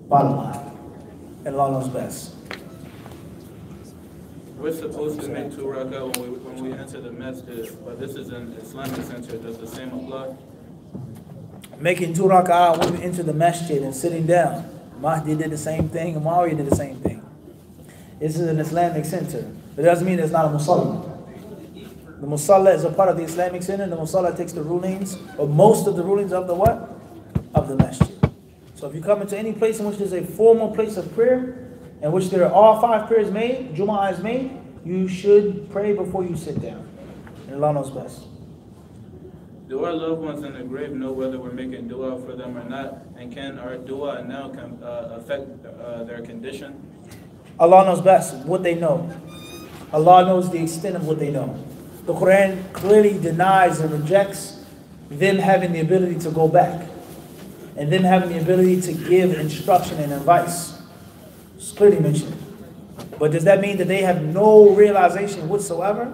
Bottom line. And Allah knows best. We're supposed to make 2 rak'ah when we enter the masjid, but this is an Islamic center. Does the same apply? Making 2 rak'ah when we enter the masjid and sitting down. Mahdi did the same thing and Muawiyah did the same thing. This is an Islamic center. It doesn't mean it's not a musalla. The musalla is a part of the Islamic center. The musalla takes the rulings, or most of the rulings of the what? Of the masjid. So if you come into any place in which there's a formal place of prayer, in which there are all 5 prayers made, Jumu'ah is made, you should pray before you sit down. And Allah knows best. Do our loved ones in the grave know whether we're making dua for them or not? And can our dua now affect their condition? Allah knows best what they know. Allah knows the extent of what they know. The Quran clearly denies and rejects them having the ability to go back and them having the ability to give instruction and advice. It's clearly mentioned. But does that mean that they have no realization whatsoever?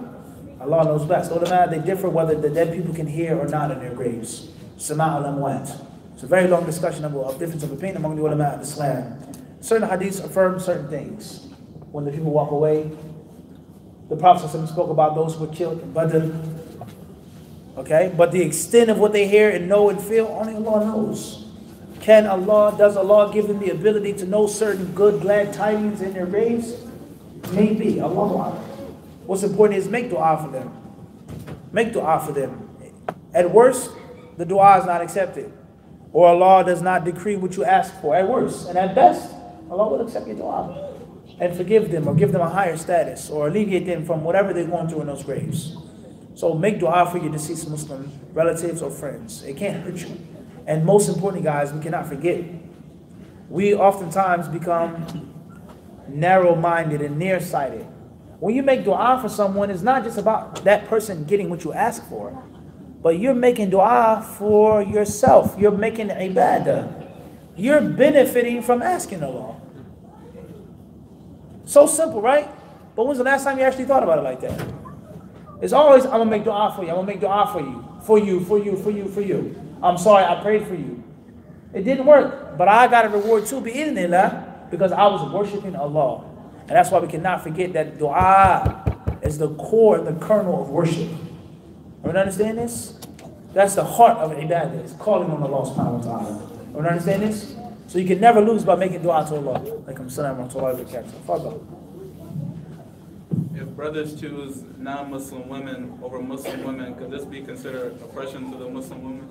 Allah knows best. Ulama, they differ whether the dead people can hear or not in their graves. Sama' al-amwat. It's a very long discussion of difference of opinion among the ulama of Islam. Certain hadiths affirm certain things. When the people walk away, the Prophet spoke about those who were killed in Badr. Okay? But the extent of what they hear and know and feel, only Allah knows. Does Allah give them the ability to know certain good, glad tidings in their graves? Maybe. Allah. What's important is make dua for them. Make dua for them. At worst, the dua is not accepted. Or Allah does not decree what you ask for. At worst. And at best, Allah will accept your dua and forgive them or give them a higher status or alleviate them from whatever they're going through in those graves. So make dua for your deceased Muslim relatives or friends. It can't hurt you. And most importantly, guys, we cannot forget, we oftentimes become narrow-minded and nearsighted. When you make dua for someone, it's not just about that person getting what you ask for, but you're making dua for yourself. You're making ibadah. You're benefiting from asking Allah. So simple, right? But when's the last time you actually thought about it like that? It's always, I'm going to make dua for you. I'm going to make dua for you. For you. I'm sorry, I prayed for you. It didn't work, but I got a reward too, bi'idhnillah, because I was worshiping Allah. And that's why we cannot forget that dua is the core and the kernel of worship. Everyone understand this? That's the heart of ibadah. It's calling on Allah subhanahu wa ta'ala. Everyone understand this? So you can never lose by making dua to Allah. Like I'm saying, If brothers choose non-Muslim women over Muslim women, could this be considered oppression to the Muslim women?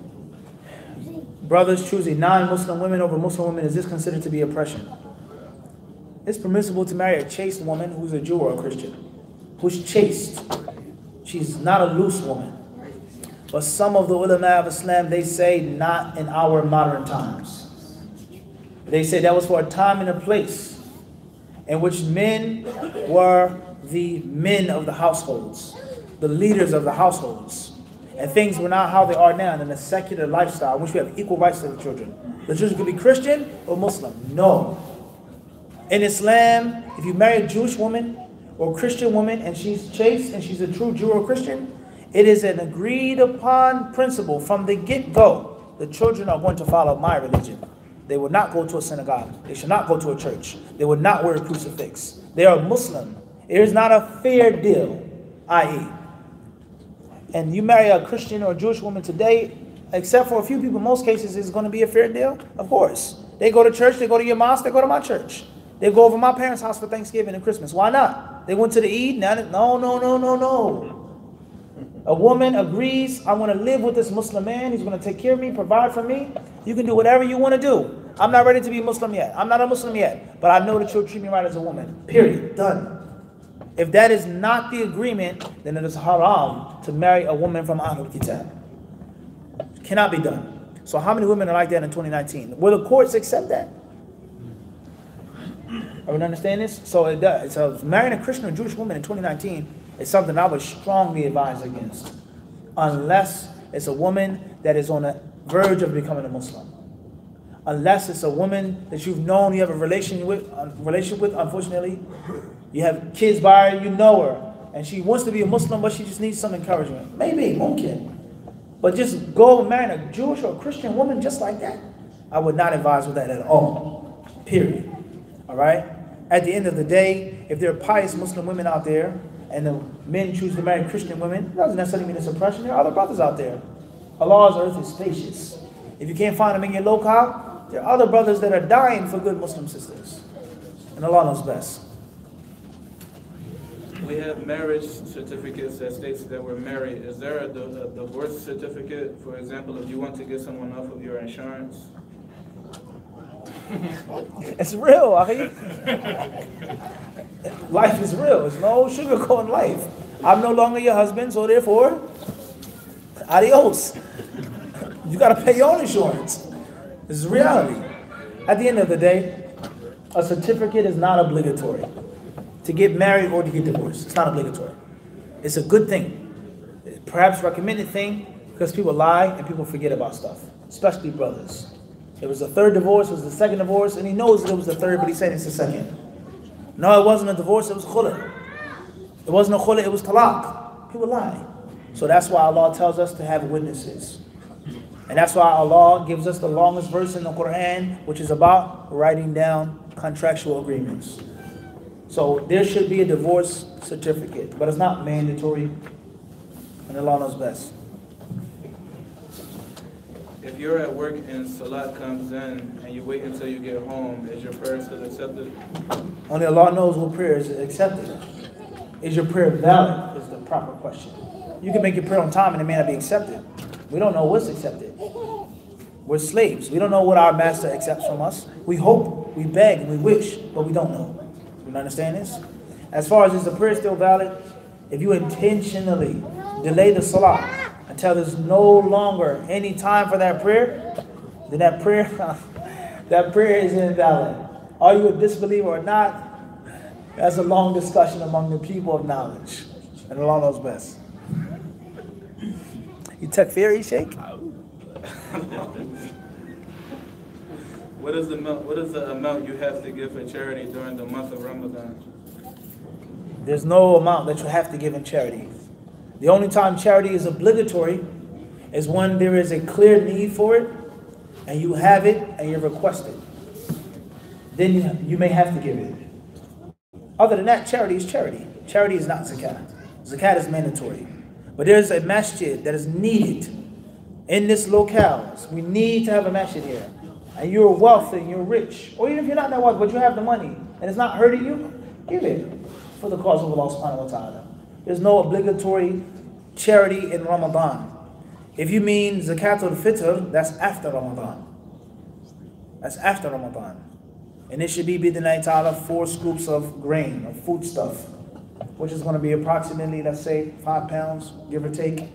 Brothers choosing non-Muslim women over Muslim women, is this considered to be oppression? It's permissible to marry a chaste woman who's a Jew or a Christian, who's chaste. She's not a loose woman. But some of the ulama of Islam, they say not in our modern times. They say that was for a time and a place in which men were the men of the households, the leaders of the households. And things were not how they are now in a secular lifestyle in which we have equal rights to the children. The children could be Christian or Muslim. No. In Islam, if you marry a Jewish woman or Christian woman and she's chaste and she's a true Jew or Christian, it is an agreed upon principle from the get-go. The children are going to follow my religion. They will not go to a synagogue. They should not go to a church. They will not wear a crucifix. They are Muslim. It is not a fair deal, i.e. And you marry a Christian or a Jewish woman today, except for a few people, in most cases, it's going to be a fair deal. Of course. They go to church, they go to your mosque, they go to my church. They go over my parents' house for Thanksgiving and Christmas. Why not? They went to the Eid. No. A woman agrees, I want to live with this Muslim man. He's going to take care of me, provide for me. You can do whatever you want to do. I'm not ready to be Muslim yet. I'm not a Muslim yet. But I know that you'll treat me right as a woman. Period. Done. If that is not the agreement, then it is haram to marry a woman from Ahlul Kitab. Cannot be done. So how many women are like that in 2019? Will the courts accept that? Are we understand this? So it does. So marrying a Christian or Jewish woman in 2019 is something I would strongly advise against, unless it's a woman that is on the verge of becoming a Muslim. Unless it's a woman that you've known, you have a relationship with, unfortunately, you have kids by her, you know her, and she wants to be a Muslim, but she just needs some encouragement. Maybe, mumkin. But just go and marry a Jewish or a Christian woman just like that, I would not advise with that at all. Period. All right? At the end of the day, if there are pious Muslim women out there, and the men choose to marry Christian women, it doesn't necessarily mean it's oppression. There are other brothers out there. Allah's earth is spacious. If you can't find them in your locale, there are other brothers that are dying for good Muslim sisters. And Allah knows best. We have marriage certificates that states that we're married. Is there a divorce certificate, for example, if you want to get someone off of your insurance? It's real, Ahi. Life is real. There's no sugarcoating life. I'm no longer your husband, so therefore, adios. You got to pay your own insurance. This is reality. At the end of the day, a certificate is not obligatory to get married or to get divorced. It's not obligatory. It's a good thing. Perhaps recommended thing, because people lie and people forget about stuff, especially brothers. It was the third divorce, it was the second divorce, and he knows that it was the third, but he said it's the second. No, it wasn't a divorce, it was khula. It wasn't a khula, it was talaq. People lie. So that's why Allah tells us to have witnesses. And that's why Allah gives us the longest verse in the Quran, which is about writing down contractual agreements. So there should be a divorce certificate, but it's not mandatory, and Allah knows best. If you're at work and Salah comes in and you wait until you get home, is your prayer still accepted? Only Allah knows what prayer is accepted. Is your prayer valid is the proper question. You can make your prayer on time and it may not be accepted. We don't know what's accepted. We're slaves. We don't know what our master accepts from us. We hope, we beg, and we wish, but we don't know. You understand this? As far as is the prayer still valid, if you intentionally delay the Salah until there's no longer any time for that prayer, then that prayer is invalid. Are you a disbeliever or not? That's a long discussion among the people of knowledge. And Allah knows best. You takfiri, Sheikh? What is the amount you have to give for charity during the month of Ramadan? There's no amount that you have to give in charity. The only time charity is obligatory is when there is a clear need for it, and you have it, and you're requested. Then you may have to give it. Other than that, charity is charity. Charity is not zakat. Zakat is mandatory. But there's a masjid that is needed in this locale. We need to have a masjid here. and you're wealthy and you're rich, or even if you're not that wealthy, but you have the money, and it's not hurting you, give it for the cause of Allah subhanahu wa ta'ala. There's no obligatory charity in Ramadan. If you mean Zakatul Fitr, that's after Ramadan. That's after Ramadan. And it should be bid'nillahi ta'ala 4 scoops of grain, of food stuff, which is going to be approximately, let's say, 5 pounds, give or take,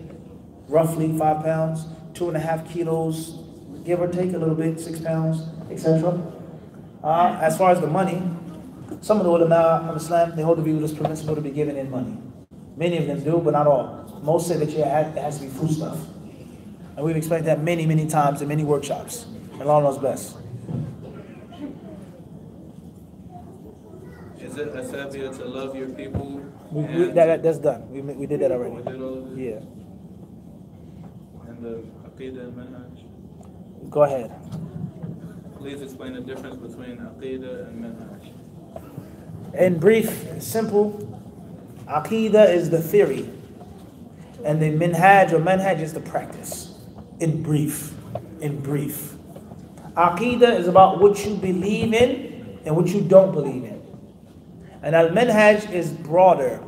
roughly 5 pounds, 2.5 kilos, give or take a little bit, 6 pounds, etc. As far as the money, some of the ulama of Islam, they hold the view that it's permissible to be given in money. Many of them do, but not all. Most say that it has to be food stuff. And we've explained that many, many times in many workshops. And Allah knows best. Is it a sabia to love your people? That's done. We did that already. We did all of it? Yeah. And the aqidah and manhaj? Go ahead. Please explain the difference between aqidah and manhaj. In brief, simple, aqidah is the theory, and the manhaj is the practice. In brief. Aqidah is about what you believe in and what you don't believe in. And al-manhaj is broader.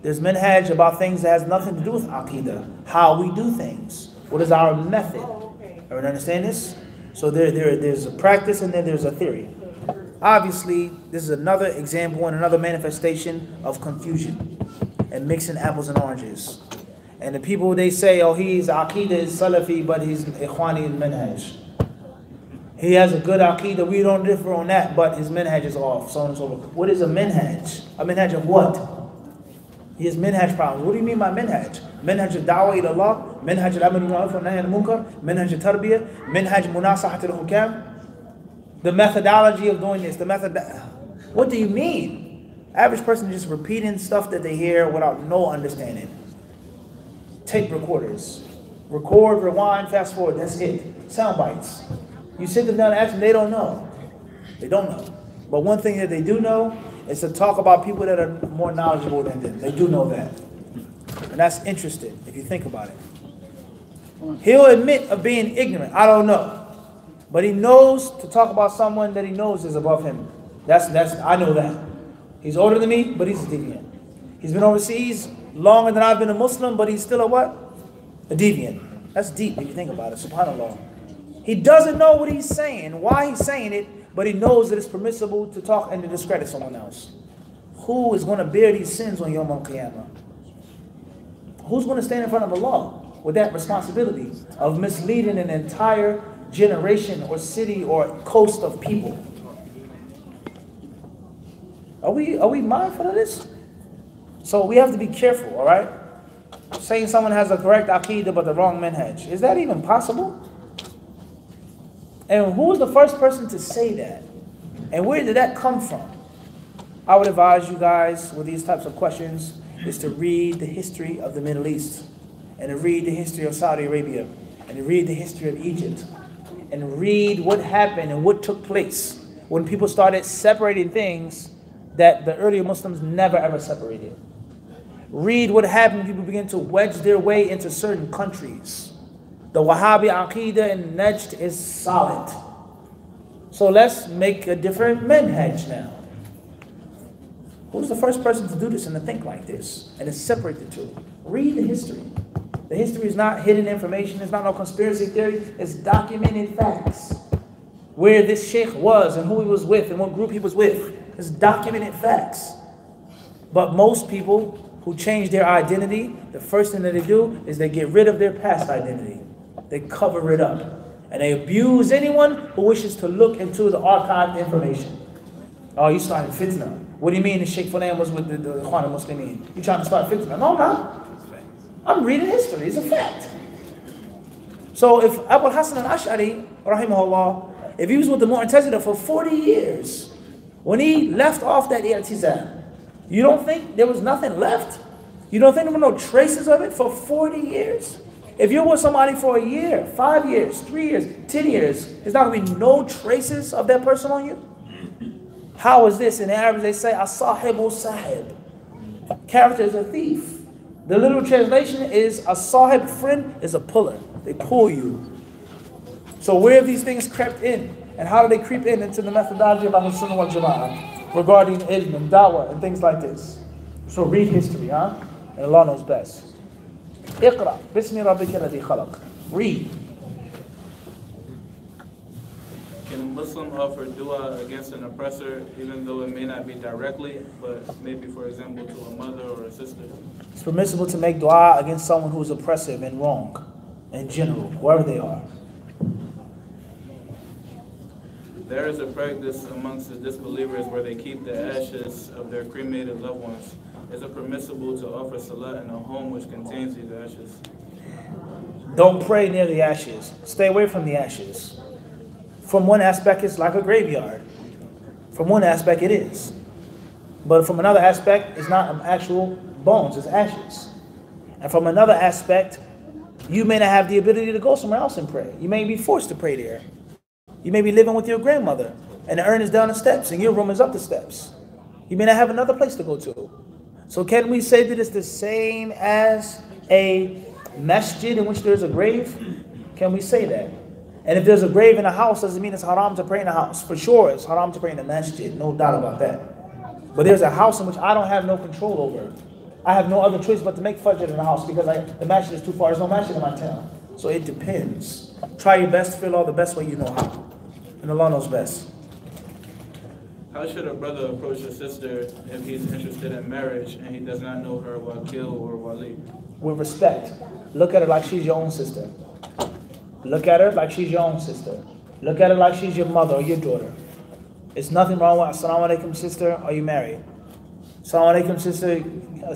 There's manhaj about things that has nothing to do with aqidah, how we do things. What is our method? Everyone understand this? So there's a practice and then there's a theory. Obviously, this is another example and another manifestation of confusion and mixing apples and oranges. And the people, they say, oh, he's aqidah is Salafi, but he's ikhwani in manhaj. He has a good aqidah, we don't differ on that, but his manhaj is off, so on and so forth. What is a manhaj? A manhaj of what? He has manhaj problems. What do you mean by manhaj? Manhaj al-da'wah ila Allah, manhaj al-amr al-ma'ruf wa nahy al-munkar, manhaj al-tarbiyah, manhaj munasahat al-hukam. The methodology of doing this, what do you mean? Average person is just repeating stuff that they hear without no understanding. Tape recorders. Record, rewind, fast forward, that's it. Sound bites. You sit them down and ask them, they don't know. They don't know. But one thing that they do know is to talk about people that are more knowledgeable than them. They do know that. And that's interesting, if you think about it. He'll admit of being ignorant. I don't know. But he knows to talk about someone that he knows is above him. I know that. He's older than me, but he's a deviant. He's been overseas longer than I've been a Muslim, but he's still a what? A deviant. That's deep if you think about it, subhanAllah. He doesn't know what he's saying, why he's saying it, but he knows that it's permissible to talk and to discredit someone else. Who is going to bear these sins on Yawm al-Qiyamah? Who's going to stand in front of Allah with that responsibility of misleading an entire generation or city or coast of people? Are we mindful of this? So we have to be careful, all right? Saying someone has a correct aqidah but the wrong manhaj. Is that even possible? And who was the first person to say that? And where did that come from? I would advise you guys with these types of questions is to read the history of the Middle East, and to read the history of Saudi Arabia, and to read the history of Egypt, and read what happened and what took place when people started separating things that the earlier Muslims never ever separated. Read what happened when people began to wedge their way into certain countries. The Wahhabi Aqidah in Najd is solid. So let's make a different manhaj now. Who's the first person to do this and to think like this and to separate the two? Read the history. The history is not hidden information. It's not no conspiracy theory. It's documented facts. Where this sheikh was and who he was with and what group he was with. It's documented facts. But most people who change their identity, the first thing that they do is they get rid of their past identity. They cover it up. And they abuse anyone who wishes to look into the archived information. Oh, you started fitna. What do you mean the Sheikh Fulan was with the Ikhwan al-Muslimin? You trying to start fitna? No, I'm not. I'm reading history. It's a fact. So if Abu Hassan al-Ash'ari, rahimahullah, if he was with the Mu'tazila for 40 years, when he left off that i'tizal, you don't think there was nothing left? You don't think there were no traces of it for 40 years? If you're with somebody for a year, 5 years, 3 years, 10 years, there's not going to be no traces of that person on you? How is this? In Arabic they say, as-sahibu sahib. Character is a thief. The literal translation is, a sahib, friend, is a puller. They pull you. So where have these things crept in? And how do they creep into the methodology of Ahlul Sunnah wal Jama'ah regarding ilm and da'wah and things like this? So read history, huh? And Allah knows best. Iqra, bismi rabbika alladhi khalaq. Read. Can a Muslim offer dua against an oppressor, even though it may not be directly, but maybe, for example, to a mother or a sister? It's permissible to make dua against someone who is oppressive and wrong, in general, wherever they are. There is a practice amongst the disbelievers where they keep the ashes of their cremated loved ones. Is it permissible to offer salah in a home which contains these ashes? Don't pray near the ashes. Stay away from the ashes. From one aspect, it's like a graveyard. From one aspect, it is. But from another aspect, it's not actual bones, it's ashes. And from another aspect, you may not have the ability to go somewhere else and pray. You may be forced to pray there. You may be living with your grandmother, and the urn is down the steps, and your room is up the steps. You may not have another place to go to. So can we say that it's the same as a masjid in which there's a grave? Can we say that? And if there's a grave in a house, doesn't mean it's haram to pray in a house. For sure, it's haram to pray in a masjid, no doubt about that. But there's a house in which I don't have no control over. I have no other choice but to make fajr in the house because the masjid is too far. There's no masjid in my town. So it depends. Try your best to feel all the best way you know how. And Allah knows best. How should a brother approach a sister if he's interested in marriage and he does not know her wakil or wali? With respect. Look at her like she's your own sister. Look at her like she's your own sister. Look at her like she's your mother or your daughter. It's nothing wrong with Assalamu alaikum sister, are you married? Assalamu alaikum sister,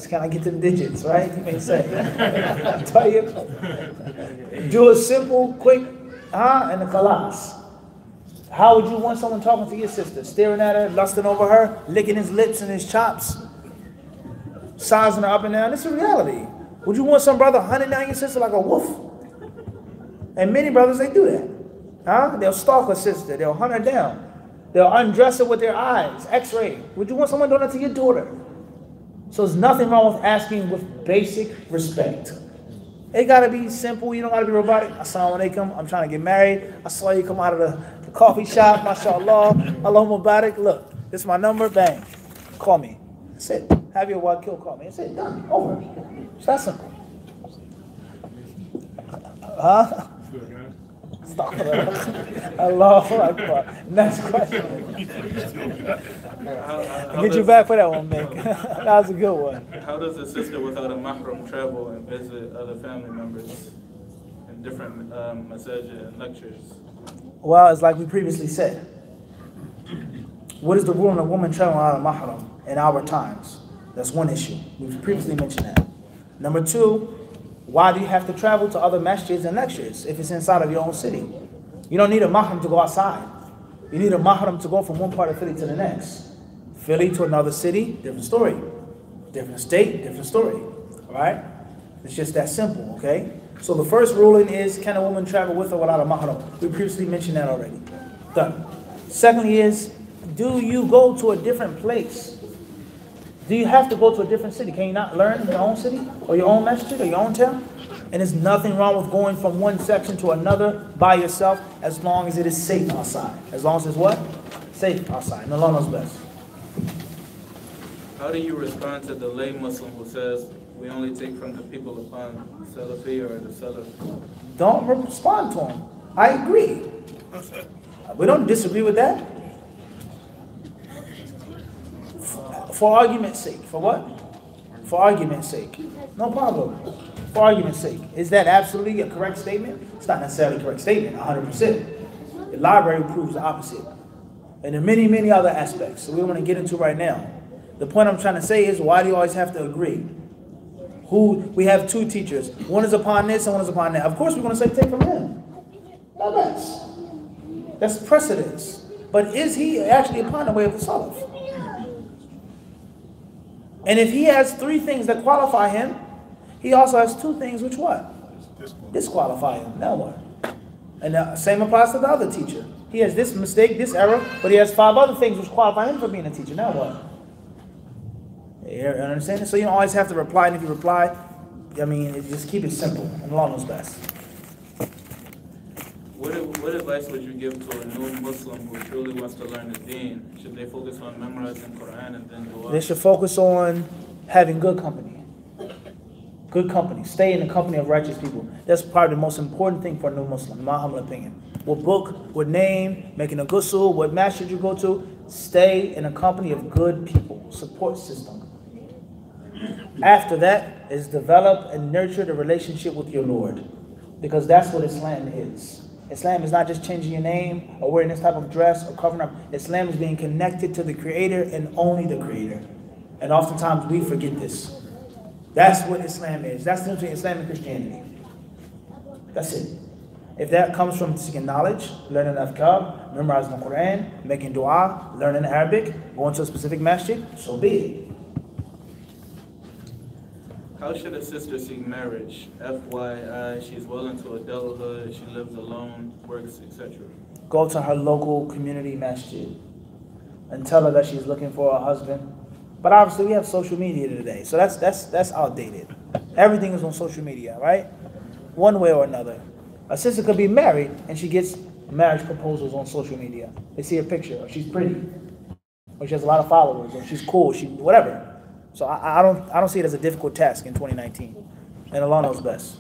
can I get them digits, right? You may say. Tell you. Do a simple, quick, and a khalas. How would you want someone talking to your sister? Staring at her, lusting over her, licking his lips and his chops, sizing her up and down? This is reality. Would you want some brother hunting down your sister like a wolf? And many brothers, they do that. They'll stalk a sister. They'll hunt her down. They'll undress her with their eyes, x-ray. Would you want someone doing that to your daughter? So there's nothing wrong with asking with basic respect. It got to be simple. You don't got to be robotic. Assalamu alaikum. I'm trying to get married. I saw you come out of the coffee shop. MashaAllah. Allahumma barik. Look, this is my number. Bang. Call me. That's it. Have your wakil call me. That's it. Done. Over. It's that simple. Allahu Akbar. Next question. I'll get you back for that one, Mick. That was a good one. How does a sister without a mahram travel and visit other family members in different masajid and lectures? Well, it's like we previously said. What is the rule on a woman traveling without a mahram in our times? That's one issue. We've previously mentioned that. Number two, why do you have to travel to other masjids and lectures if it's inside of your own city? You don't need a mahram to go outside. You need a mahram to go from one part of Philly to the next. Philly to another city, different story. Different state, different story. All right? It's just that simple, okay? So the first ruling is, can a woman travel with or without a mahram? We previously mentioned that already. Done. Secondly is, do you go to a different place? Do you have to go to a different city? Can you not learn in your own city or your own masjid or your own town? And there's nothing wrong with going from one section to another by yourself as long as it is safe outside. As long as it's what? Safe outside. And Allah knows best. How do you respond to the lay Muslim who says we only take from the people upon Salafi or the Salaf? Don't respond to him. I agree. We don't disagree with that. For argument's sake. For what? For argument's sake. No problem. For argument's sake. Is that absolutely a correct statement? It's not necessarily a correct statement, 100%. The library proves the opposite. And there are many, many other aspects that we want to get into right now. The point I'm trying to say is, why do you always have to agree? We have two teachers. One is upon this and one is upon that. Of course we're going to say take from him. No, that's precedence. But is he actually upon the way of the Salaf? And if he has three things that qualify him, he also has two things which what? Disqualify him. Now what? And the same applies to the other teacher. He has this mistake, this error, but he has five other things which qualify him for being a teacher. Now what? You understand? So you don't always have to reply, and if you reply, I mean, just keep it simple, and Allah knows best. What advice would you give to a new Muslim who truly wants to learn the deen? Should they focus on memorizing Quran and then dua? They should focus on having good company. Good company. Stay in the company of righteous people. That's probably the most important thing for a new Muslim, in my humble opinion. What book, what name, making a ghusl, what masjid you go to, stay in a company of good people. Support system. After that is develop and nurture the relationship with your Lord. Because that's what Islam is. Islam is not just changing your name or wearing this type of dress or covering up. Islam is being connected to the Creator and only the Creator. And oftentimes we forget this. That's what Islam is. That's the difference between Islam and Christianity. That's it. If that comes from seeking knowledge, learning adhkar, memorizing the Quran, making dua, learning Arabic, going to a specific masjid, so be it. How should a sister seek marriage? FYI, she's well into adulthood, she lives alone, works, etc. Go to her local community masjid and tell her that she's looking for a husband. But obviously we have social media today, so that's outdated. Everything is on social media, right? One way or another. A sister could be married and she gets marriage proposals on social media. They see her picture, or she's pretty, or she has a lot of followers, or she's cool, she whatever. So I don't see it as a difficult task in 2019, and Allah knows best.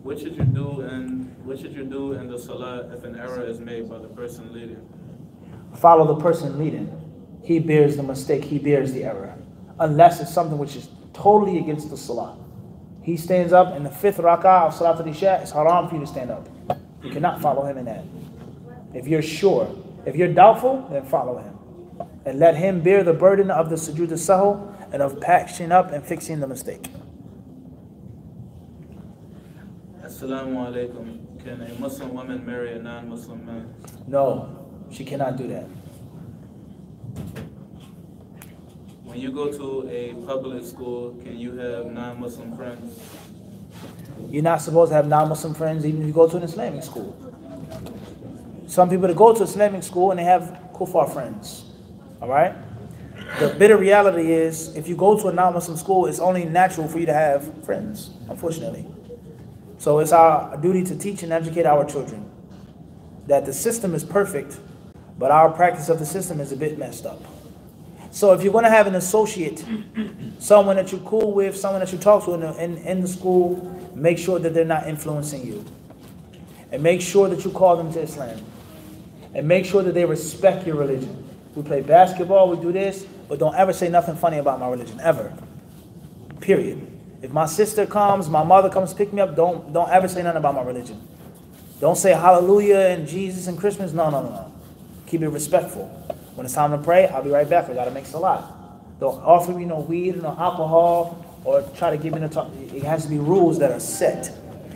What should you do in the Salah if an error is made by the person leading? Follow the person leading. He bears the mistake, he bears the error. Unless it's something which is totally against the Salah. He stands up in the 5th rak'ah of Salat al-Isha, it's haram for you to stand up. You cannot follow him in that. If you're sure, if you're doubtful, then follow him. And let him bear the burden of the sujood al-sahw and of patching up and fixing the mistake. Assalamu alaikum. Can a Muslim woman marry a non-Muslim man? No, she cannot do that. When you go to a public school, can you have non-Muslim friends? You're not supposed to have non-Muslim friends even if you go to an Islamic school. Some people that go to Islamic school and they have kuffar friends. Alright? The bitter reality is, if you go to a non-Muslim school, it's only natural for you to have friends, unfortunately. So it's our duty to teach and educate our children that the system is perfect, but our practice of the system is a bit messed up. So if you're going to have an associate, someone that you're cool with, someone that you talk to in the school, make sure that they're not influencing you. And make sure that you call them to Islam. And make sure that they respect your religion. We play basketball, we do this, but don't ever say nothing funny about my religion, ever. Period. If my sister comes, my mother comes to pick me up, don't ever say nothing about my religion. Don't say hallelujah and Jesus and Christmas. No. Keep it respectful. When it's time to pray, I'll be right back. I gotta make salah. Don't offer me no weed, no alcohol, or try to give me no talk. It has to be rules that are set.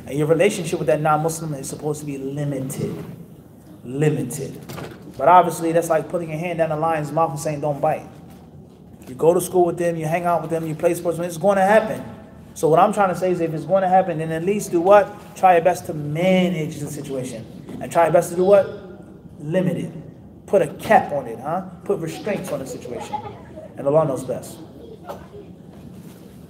And your relationship with that non-Muslim is supposed to be limited. But obviously, that's like putting your hand down the lion's mouth and saying, don't bite. You go to school with them, you hang out with them, you play sports with them, it's going to happen. So what I'm trying to say is, if it's going to happen, then at least do what? Try your best to manage the situation. And try your best to do what? Limit it. Put a cap on it, Put restraints on the situation. And Allah knows best.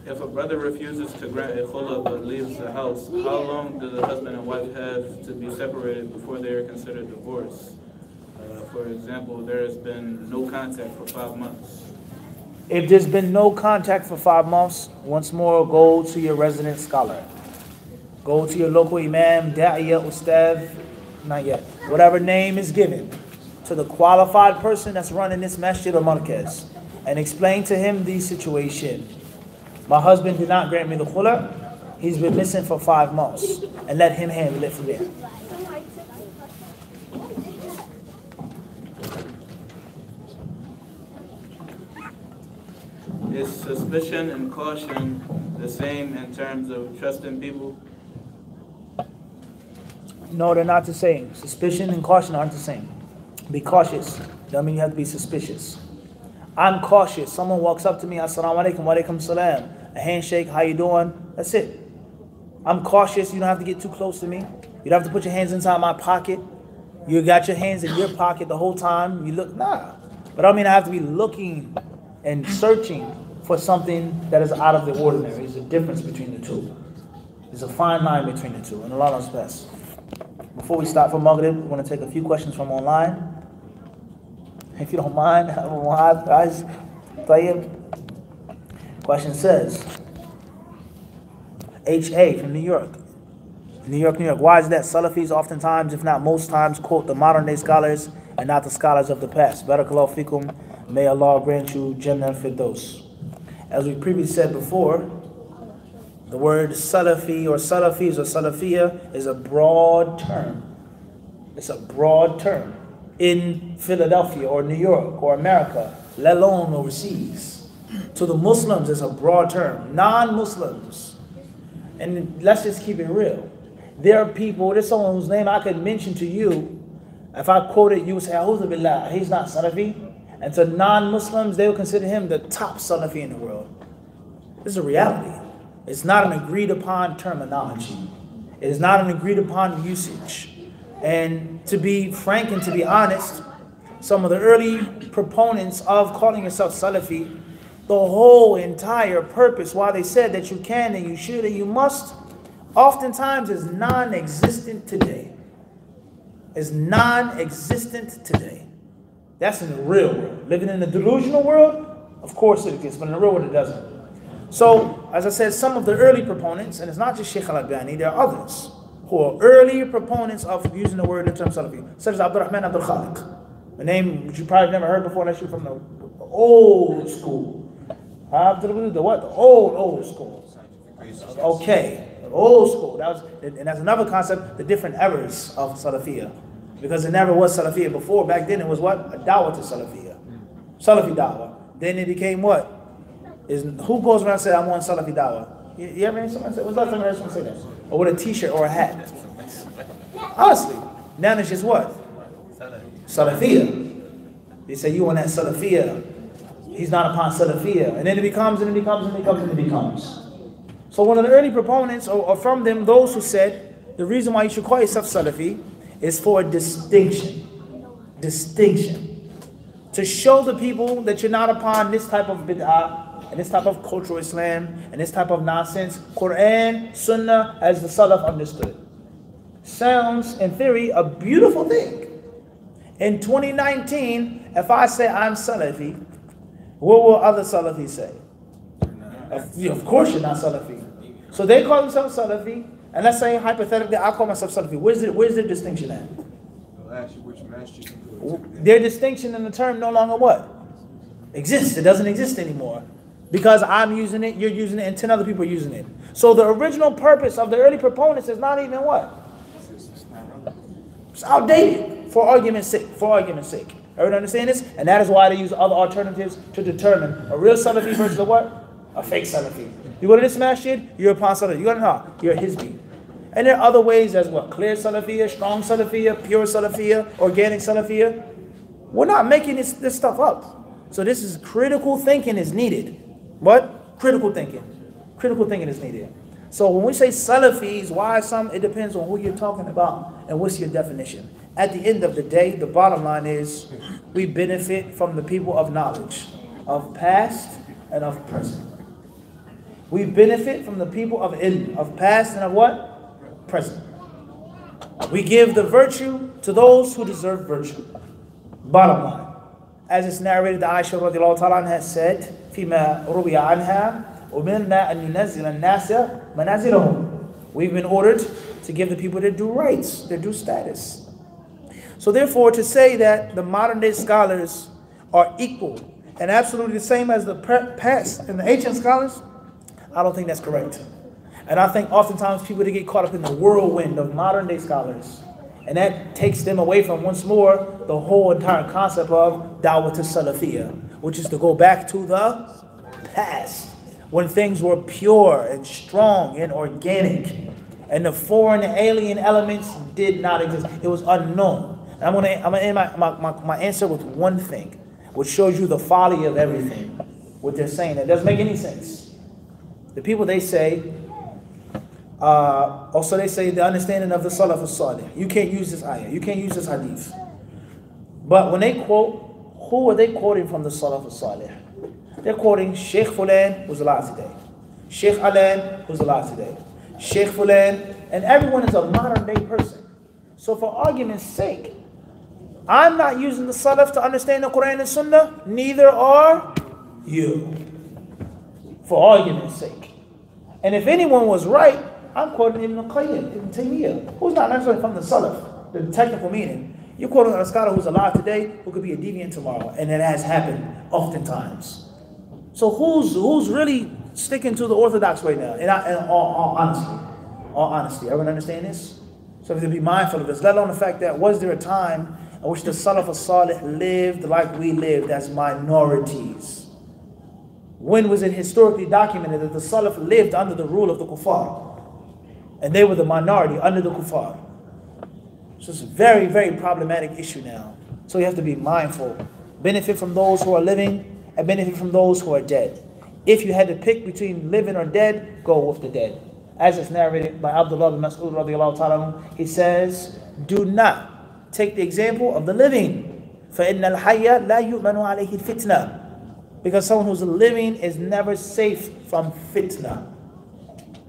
If a brother refuses to grant a khula but leaves the house, how long do the husband and wife have to be separated before they are considered divorced? For example, there has been no contact for 5 months. If there's been no contact for 5 months, once more go to your resident scholar. Go to your local imam, da'iya, ustad, not yet. Whatever name is given to the qualified person that's running this masjid or markaz, and explain to him the situation. My husband did not grant me the khula. He's been missing for 5 months. And let him handle it from there. Is suspicion and caution the same in terms of trusting people? No, they're not the same. Suspicion and caution aren't the same. Be cautious. Doesn't mean you have to be suspicious. I'm cautious. Someone walks up to me, assalamu alaikum, wa alaikum salam. A handshake, how you doing? That's it. I'm cautious. You don't have to get too close to me. You don't have to put your hands inside my pocket. You got your hands in your pocket the whole time. You look, nah. But I mean, I have to be looking and searching for something that is out of the ordinary. There's a difference between the two. There's a fine line between the two, and Allah knows best. before we start for Maghrib, we want to take a few questions from online. If you don't mind, guys. Question says, H.A. from New York. New York. Why is that Salafis oftentimes, if not most times, quote the modern day scholars and not the scholars of the past? Barakallahu fikum. May Allah grant you Jannah Firdaus. As we previously said before, the word Salafi or Salafis or Salafiyah is a broad term. It's a broad term in Philadelphia or New York or America, let alone overseas. To the Muslims, it's a broad term. Non-Muslims, and let's just keep it real. There are people, there's someone whose name I could mention to you. If I quoted, you would say, A'udhu Billah, he's not Salafi. And to non-Muslims, they would consider him the top Salafi in the world. This is a reality. It's not an agreed upon terminology. It is not an agreed upon usage. And to be frank and to be honest, some of the early proponents of calling yourself Salafi, the whole entire purpose why they said that you can and you should and you must, oftentimes is non-existent today. Is non-existent today. That's in the real world. Living in the delusional world, of course it gets, but in the real world it doesn't. So, as I said, some of the early proponents, and it's not just Sheikh Al-Albani, there are others who are early proponents of using the word in terms of Salafi, such as Abdurrahman Abdul Khaliq, a name which you probably never heard before unless you're from the old school. The what? The old school. Okay, the old school. And that's another concept, the different eras of Salafiyah. Because it never was Salafiyah before. Back then it was what? A dawah to Salafiyah. Salafi dawah. Then it became what? Who goes around and says, I want Salafi dawah? You ever heard someone say, when's the last time you heard someone say that? Or with a t-shirt or a hat? Honestly. Now it's just what? Salafiyah. They say, you want that Salafiyah. He's not upon Salafiyah. And then it becomes, and it becomes, and it becomes, and it becomes. So one of the early proponents, or from them, those who said, the reason why you should call yourself Salafi is for a distinction. Distinction. To show the people that you're not upon this type of bid'ah, and this type of cultural Islam, and this type of nonsense. Quran, Sunnah, as the Salaf understood. Sounds, in theory, a beautiful thing. In 2019, if I say I'm Salafi, what will other Salafis say? Of course you're not Salafi. So they call themselves Salafi, and let's say hypothetically I call myself Salafi. Where's their distinction at? They'll ask you which masjid you go to. Their distinction in the term no longer what? Exists. It doesn't exist anymore. Because I'm using it, you're using it, and 10 other people are using it. So the original purpose of the early proponents is not even what? It's outdated, for argument's sake. Everyone understand this? And that is why they use other alternatives to determine a real Salafi versus a what? A fake Salafi. You go to this masjid, you're upon Salafi. You go to no, you're a Hizbi. And there are other ways as well. Clear Salafiyah, strong Salafiyah, pure Salafiyah, organic Salafiyah. We're not making this stuff up. So this is critical thinking is needed. What? Critical thinking. Critical thinking is needed. So when we say Salafis, why some? It depends on who you're talking about and what's your definition. At the end of the day, the bottom line is we benefit from the people of knowledge, of past and of present. We benefit from the people of ilm, of past and of what? Present. We give the virtue to those who deserve virtue. Bottom line. As it's narrated, Aisha radiallahu ta'ala has said, فيما روي عنها ومنا أن ينزل الناس منازلهم. We've been ordered to give the people their due rights, their due status. So therefore, to say that the modern day scholars are equal and absolutely the same as the past and the ancient scholars, I don't think that's correct. And I think oftentimes people they get caught up in the whirlwind of modern day scholars. And that takes them away from, once more, the whole entire concept of da'wah to Salafiyah, which is to go back to the past, when things were pure and strong and organic, and the foreign and alien elements did not exist. It was unknown. And I'm gonna end my answer with one thing, which shows you the folly of everything, what they're saying. That doesn't make any sense. The people, they say, also they say the understanding of the Salaf as-Salih. You can't use this ayah. You can't use this hadith. But when they quote, who are they quoting from the Salaf as-Salih? They're quoting Sheikh Fulan, who's alive today. Sheikh Alan, who's alive today. Sheikh Fulan, and everyone is a modern day person. So for argument's sake, I'm not using the Salaf to understand the Quran and Sunnah, neither are you. For argument's sake. And if anyone was right, I'm quoting Ibn Qayyim, Ibn Taymiyyah, who's not necessarily from the Salaf, the technical meaning. You're quoting a scholar who's alive today, who could be a deviant tomorrow, and it has happened oftentimes. So who's really sticking to the orthodox right now? In all honesty, everyone understand this? So we have to be mindful of this, let alone the fact that was there a time in which the Salaf as-Salih lived like we lived as minorities? When was it historically documented that the Salaf lived under the rule of the kuffar? And they were the minority under the kuffar. So it's a very, very problematic issue now. So you have to be mindful. Benefit from those who are living and benefit from those who are dead. If you had to pick between living or dead, go with the dead. As it's narrated by Abdullah bin Mas'ud radiallahu ta'ala, he says, do not take the example of the living. فَإِنَّ الْحَيَّ لَا يُؤْمَنُ عَلَيْهِ الْفِتْنَةِ. Because someone who's living is never safe from fitna.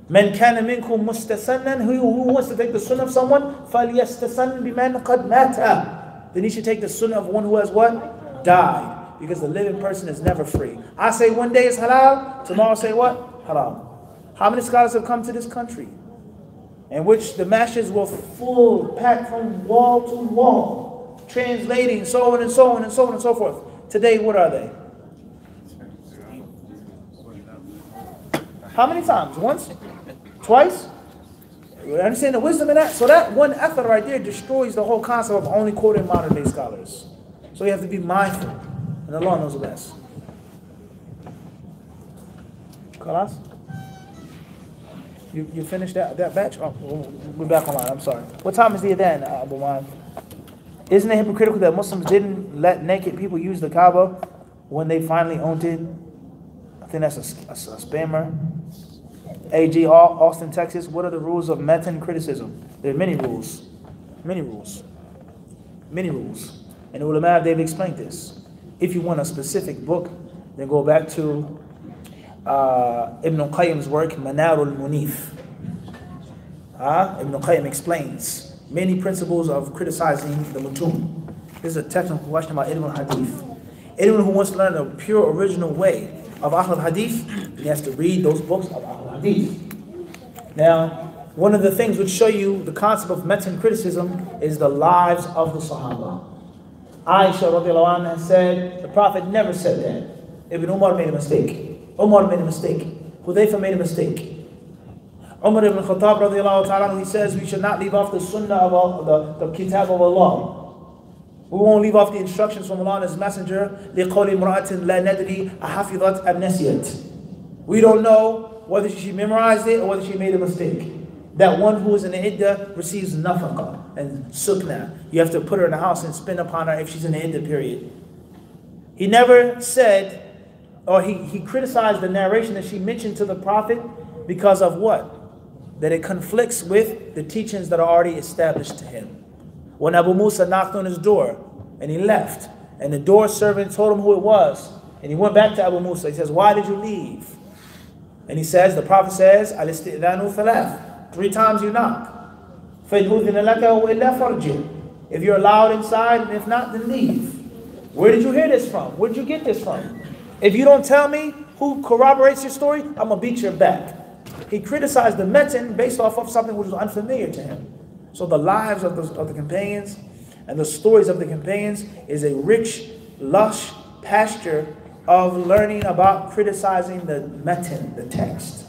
مَنْ كَانَ مِنْكُمْ مُسْتَسَنًّا, who wants to take the sunnah of someone, فَلْيَسْتَسَنْ بِمَنْ قَدْ مَاتَ. Then he should take the sunnah of one who has what? Died. Because the living person is never free. I say one day is halal, tomorrow say what? Haram. How many scholars have come to this country in which the masses were full, packed from wall to wall, translating, so on and so on and so on and so forth. Today, what are they? How many times? Once? Twice? You understand the wisdom in that? So that one effort right there destroys the whole concept of only quoting modern day scholars. So you have to be mindful. And Allah knows the best. Khalas? You finished that batch? Oh, we're back online. I'm sorry. What time is the adhan, Abu Man? Isn't it hypocritical that Muslims didn't let naked people use the Kaaba when they finally owned it? I think that's a spammer. AG, Austin, Texas. What are the rules of Menten criticism? There are many rules. Many rules. Many rules. And the ulama, they've explained this. If you want a specific book, then go back to Ibn Qayyim's work, Manarul Munif. Ibn Qayyim explains many principles of criticizing the Mutun. This is a technical question about Ilm al-Hadith. Anyone who wants to learn a pure original way of Ahl al-Hadith, he has to read those books of Ahl al-Hadith. Now, one of the things which show you the concept of Menten criticism is the lives of the Sahaba. Aisha radiallahu anha said, the Prophet never said that. Ibn Umar made a mistake. Umar made a mistake. Hudayfa made a mistake. Umar ibn Khattab radiallahu ta'ala, he says we should not leave off the sunnah of Allah, the kitab of Allah. We won't leave off the instructions from Allah and His Messenger. لِقَوْلِ مُرَأَةٍ لَا نَدْرِي أَحَفِظَتْ أَمْ نَسِيَتْ. We don't know whether she memorized it or whether she made a mistake. That one who is in the iddah receives nafaqa and sukna. You have to put her in the house and spend upon her if she's in the iddah period. He never said, or he criticized the narration that she mentioned to the Prophet because of what? That it conflicts with the teachings that are already established to him. When Abu Musa knocked on his door and he left, and the door servant told him who it was, and he went back to Abu Musa, he says, why did you leave? And he says, the Prophet says, Al-istidhanu thalath, 3 times you knock. If you're allowed inside, and if not, then leave. Where did you hear this from? Where did you get this from? If you don't tell me who corroborates your story, I'm going to beat your back. He criticized the Menten based off of something which was unfamiliar to him. So the lives of the companions and the stories of the companions is a rich, lush pasture of learning about criticizing the Menten, the text.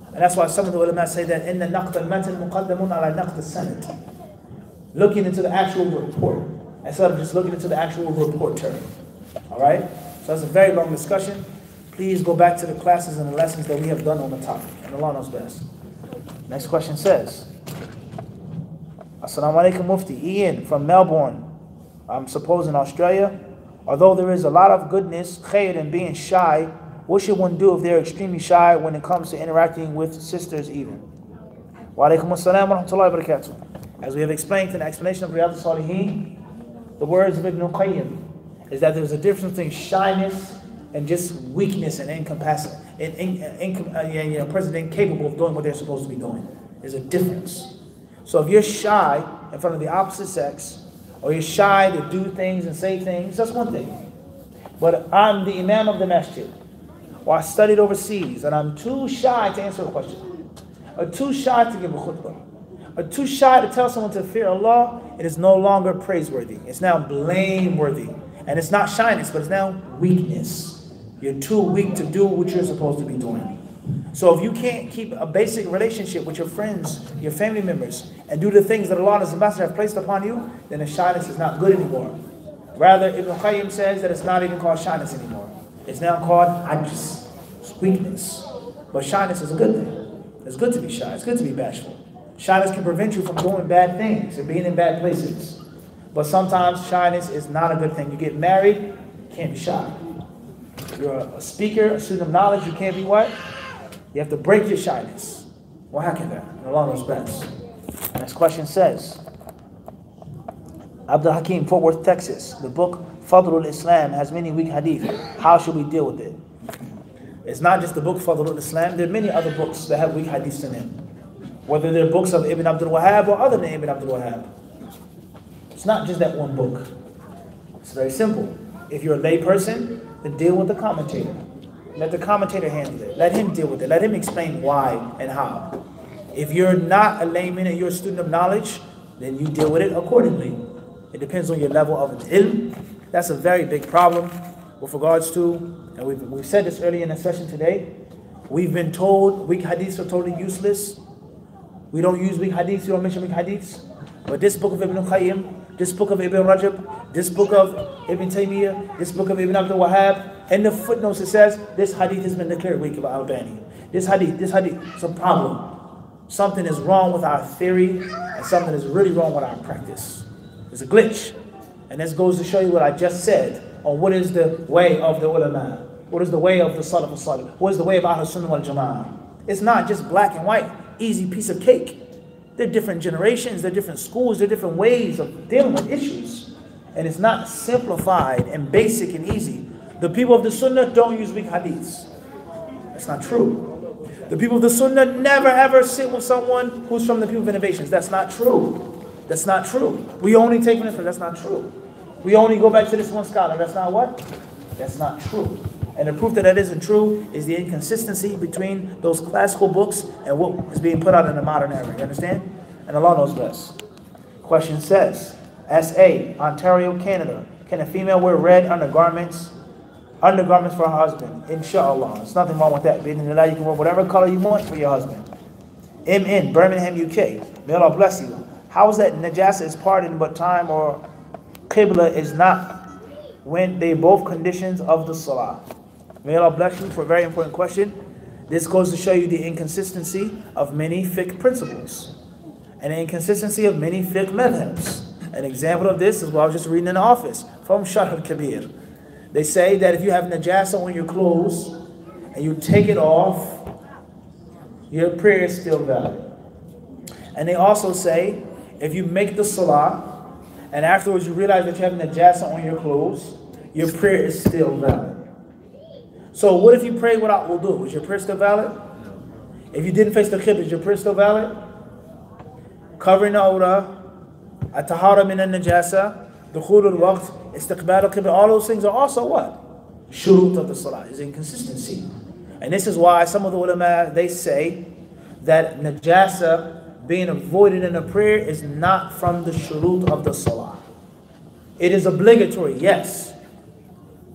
And that's why some of the ulama say that in the naqd al-Menten muqaddamun ala naqd al-sanad. Looking into the actual report instead of just looking into the actual reporter. Alright? So that's a very long discussion. Please go back to the classes and the lessons that we have done on the topic. And Allah knows best. Next question says, Assalamu alaikum Mufti. Ian from Melbourne, I'm supposed in Australia. Although there is a lot of goodness, khair, in being shy, what should one do if they're extremely shy when it comes to interacting with sisters even? Wa alaikum assalam wa rahmatullahi wa barakatuh. As we have explained in the explanation of Riyadh al-Salihin, the words of Ibn Qayyim is that there's a difference between shyness and just weakness and incapacity, a person incapable of doing what they're supposed to be doing. There's a difference. So if you're shy in front of the opposite sex, or you're shy to do things and say things, that's one thing. But I'm the imam of the masjid, or I studied overseas, and I'm too shy to answer a question, or too shy to give a khutbah, or too shy to tell someone to fear Allah, it is no longer praiseworthy. It's now blameworthy. And it's not shyness, but it's now weakness. You're too weak to do what you're supposed to be doing. So if you can't keep a basic relationship with your friends, your family members, and do the things that Allah and His Ambassador have placed upon you, then the shyness is not good anymore. Rather, Ibn Qayyim says that it's not even called shyness anymore. It's now called ajz, weakness. But shyness is a good thing. It's good to be shy. It's good to be bashful. Shyness can prevent you from doing bad things and being in bad places. But sometimes shyness is not a good thing. You get married, you can't be shy. You're a speaker, a student of knowledge, you can't be what? You have to break your shyness. Well, how can that? In Allah knows best. And this question says, Abdul Hakim, Fort Worth, Texas. The book Fadlul Islam has many weak hadith. How should we deal with it? It's not just the book Fadlul Islam. There are many other books that have weak hadiths in them. Whether they're books of Ibn Abdul Wahhab or other than Ibn Abdul Wahhab. It's not just that one book. It's very simple. If you're a lay person, then deal with the commentator. Let the commentator handle it. Let him deal with it. Let him explain why and how. If you're not a layman and you're a student of knowledge, then you deal with it accordingly. It depends on your level of ilm. That's a very big problem with regards to, and we've said this earlier in the session today, we've been told weak hadiths are totally useless. We don't use weak hadiths, we don't mention weak hadiths. But this book of Ibn Qayyim, this book of Ibn Rajab, this book of Ibn Taymiyyah, this book of Ibn Abdul Wahhab, in the footnotes it says, this hadith has been declared weak by Albani. This hadith, it's a problem. Something is wrong with our theory, and something is really wrong with our practice. It's a glitch. And this goes to show you what I just said on what is the way of the ulama, what is the way of the Salaf al-Salih, what is the way of Ahlul Sunnah wal Jama'ah. It's not just black and white, easy piece of cake. There are different generations, there are different schools, there are different ways of dealing with issues. And it's not simplified and basic and easy. The people of the Sunnah don't use weak hadiths. That's not true. The people of the Sunnah never ever sit with someone who's from the people of innovations. That's not true. That's not true. We only take from this, but that's not true. We only go back to this one scholar. That's not what? That's not true. And the proof that that isn't true is the inconsistency between those classical books and what is being put out in the modern era. You understand? And Allah knows best. Question says, S.A., Ontario, Canada. Can a female wear red undergarments for her husband? Inshallah. There's nothing wrong with that. You can wear whatever color you want for your husband. M.N., Birmingham, UK. May Allah bless you. How is that najasa is pardoned but time or Qibla is not when they both conditions of the Salah? May Allah bless you for a very important question. This goes to show you the inconsistency of many fiqh principles and the inconsistency of many fiqh madhabs. An example of this is what I was just reading in the office from Sharh al-Kabir. They say that if you have najasa on your clothes and you take it off, your prayer is still valid. And they also say if you make the salah and afterwards you realize that you have najasa on your clothes, your prayer is still valid. So what if you pray without wudu? Is your prayer still valid? If you didn't face the qibla, is your prayer still valid? Covering the awrah, at-tahara min al-najasa, dukhul al-waqt, istiqbal al-qibla, all those things are also what? Shurut of the salah, is inconsistency. And this is why some of the ulama, they say that najasa being avoided in a prayer is not from the shurut of the salah. It is obligatory, yes.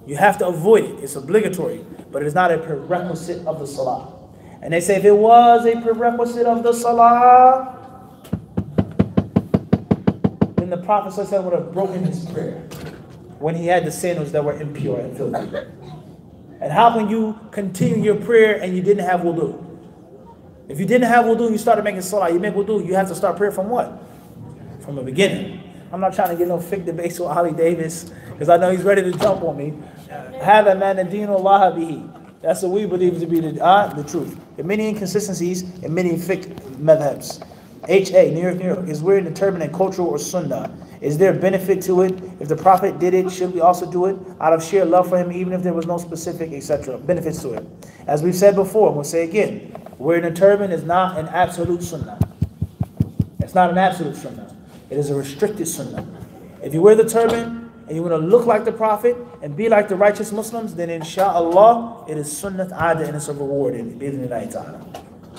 You have to avoid it. It's obligatory, but it is not a prerequisite of the salah. And they say if it was a prerequisite of the salah, then the Prophet ﷺ would have broken his prayer when he had the sandals that were impure and filthy. And how can you continue your prayer and you didn't have wudu? If you didn't have wudu, you started making salah, you make wudu, you have to start prayer from what? From the beginning. I'm not trying to get no fiqh debates with Ali Davis, because I know he's ready to jump on me. Hada man ad-deen Allah bihi. That's what we believe to be the truth. There are many inconsistencies in many fiqh madhabs. H.A., New York. Is wearing the turban and cultural or sunnah? Is there a benefit to it? If the Prophet did it, should we also do it? Out of sheer love for him, even if there was no specific, etc. benefits to it. As we've said before, and we'll say again, wearing a turban is not an absolute sunnah. It's not an absolute sunnah. It is a restricted sunnah. If you wear the turban and you want to look like the Prophet and be like the righteous Muslims, then inshallah, it is sunnat adah and it's a reward in it.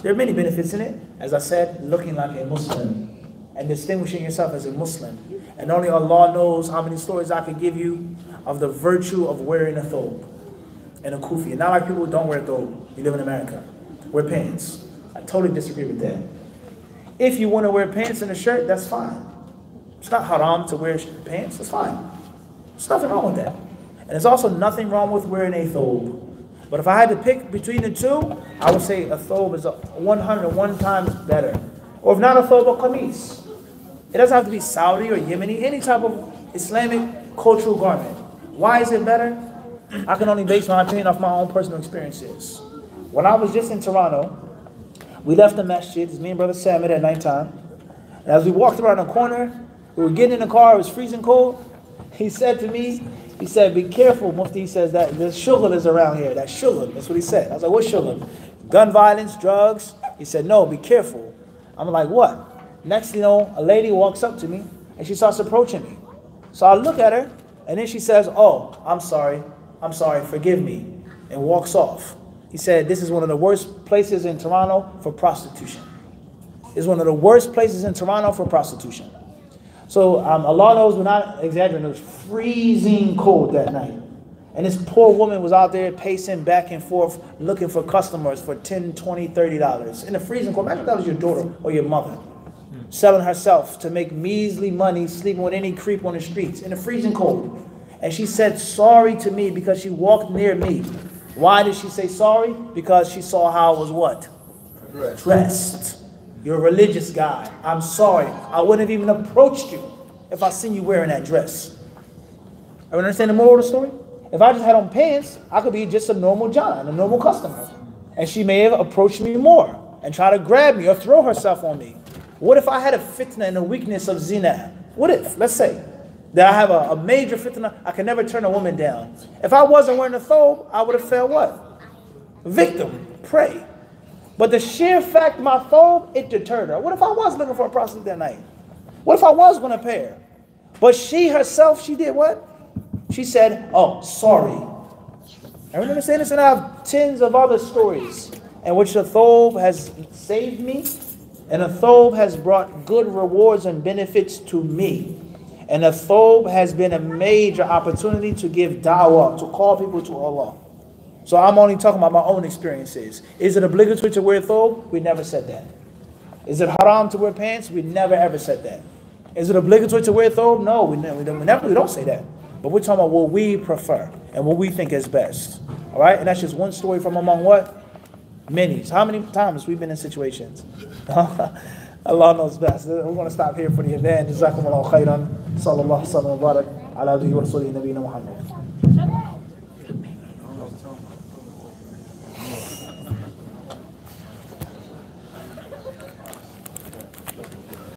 There are many benefits in it. As I said, looking like a Muslim and distinguishing yourself as a Muslim. And only Allah knows how many stories I can give you of the virtue of wearing a thobe and a kufi. Not like people who don't wear a thobe. You live in America. Wear pants. I totally disagree with that. If you want to wear pants and a shirt, that's fine. It's not haram to wear pants. That's fine. There's nothing wrong with that. And there's also nothing wrong with wearing a thobe. But if I had to pick between the two, I would say a thobe is 101 times better. Or if not a thobe, a qamis. It doesn't have to be Saudi or Yemeni, any type of Islamic cultural garment. Why is it better? I can only base my opinion off my own personal experiences. When I was just in Toronto, we left the masjid, it's me and Brother Samit at nighttime. And as we walked around the corner, we were getting in the car, it was freezing cold. He said to me, he said, be careful, Mufti. He says that the shughl is around here. That shughl, that's what he said. I was like, what shughl? Gun violence, drugs? He said, no, be careful. I'm like, what? Next thing you know, a lady walks up to me and she starts approaching me. So I look at her and then she says, oh, I'm sorry, forgive me, and walks off. He said, this is one of the worst places in Toronto for prostitution. It's one of the worst places in Toronto for prostitution. So Allah knows we're not exaggerating. It was freezing cold that night. And this poor woman was out there pacing back and forth looking for customers for $10, $20, $30. In the freezing cold. Imagine if that was your daughter or your mother. Selling herself to make measly money, sleeping with any creep on the streets in the freezing cold. And she said sorry to me because she walked near me. Why did she say sorry? Because she saw how I was what? Dressed. You're a religious guy. I'm sorry. I wouldn't have even approached you if I seen you wearing that dress. I understand the moral of the story? If I just had on pants, I could be just a normal John, a normal customer. And she may have approached me more and try to grab me or throw herself on me. What if I had a fitna and a weakness of zina? What if, let's say, that I have a major fitna, I can never turn a woman down. If I wasn't wearing a thobe, I would have felt what? Victim, prey. But the sheer fact my thobe, it deterred her. What if I was looking for a prostitute that night? What if I was going to pay her? But she herself, she did what? She said, oh, sorry. Everyone understand this? And I have tens of other stories in which the thobe has saved me, and a thobe has brought good rewards and benefits to me. And a thobe has been a major opportunity to give da'wah, to call people to Allah. So I'm only talking about my own experiences. Is it obligatory to wear a thobe? We never said that. Is it haram to wear pants? We never ever said that. Is it obligatory to wear a thobe? No, we don't say that. But we're talking about what we prefer and what we think is best. All right? And that's just one story from among what? Many. So how many times we've been in situations? Allah knows best. We're going to stop here for the event. Jazakumullahu khairan. Sallallahu alaihi wa sallam wa barak ala alihi wa rasulihi nabiyina Muhammad.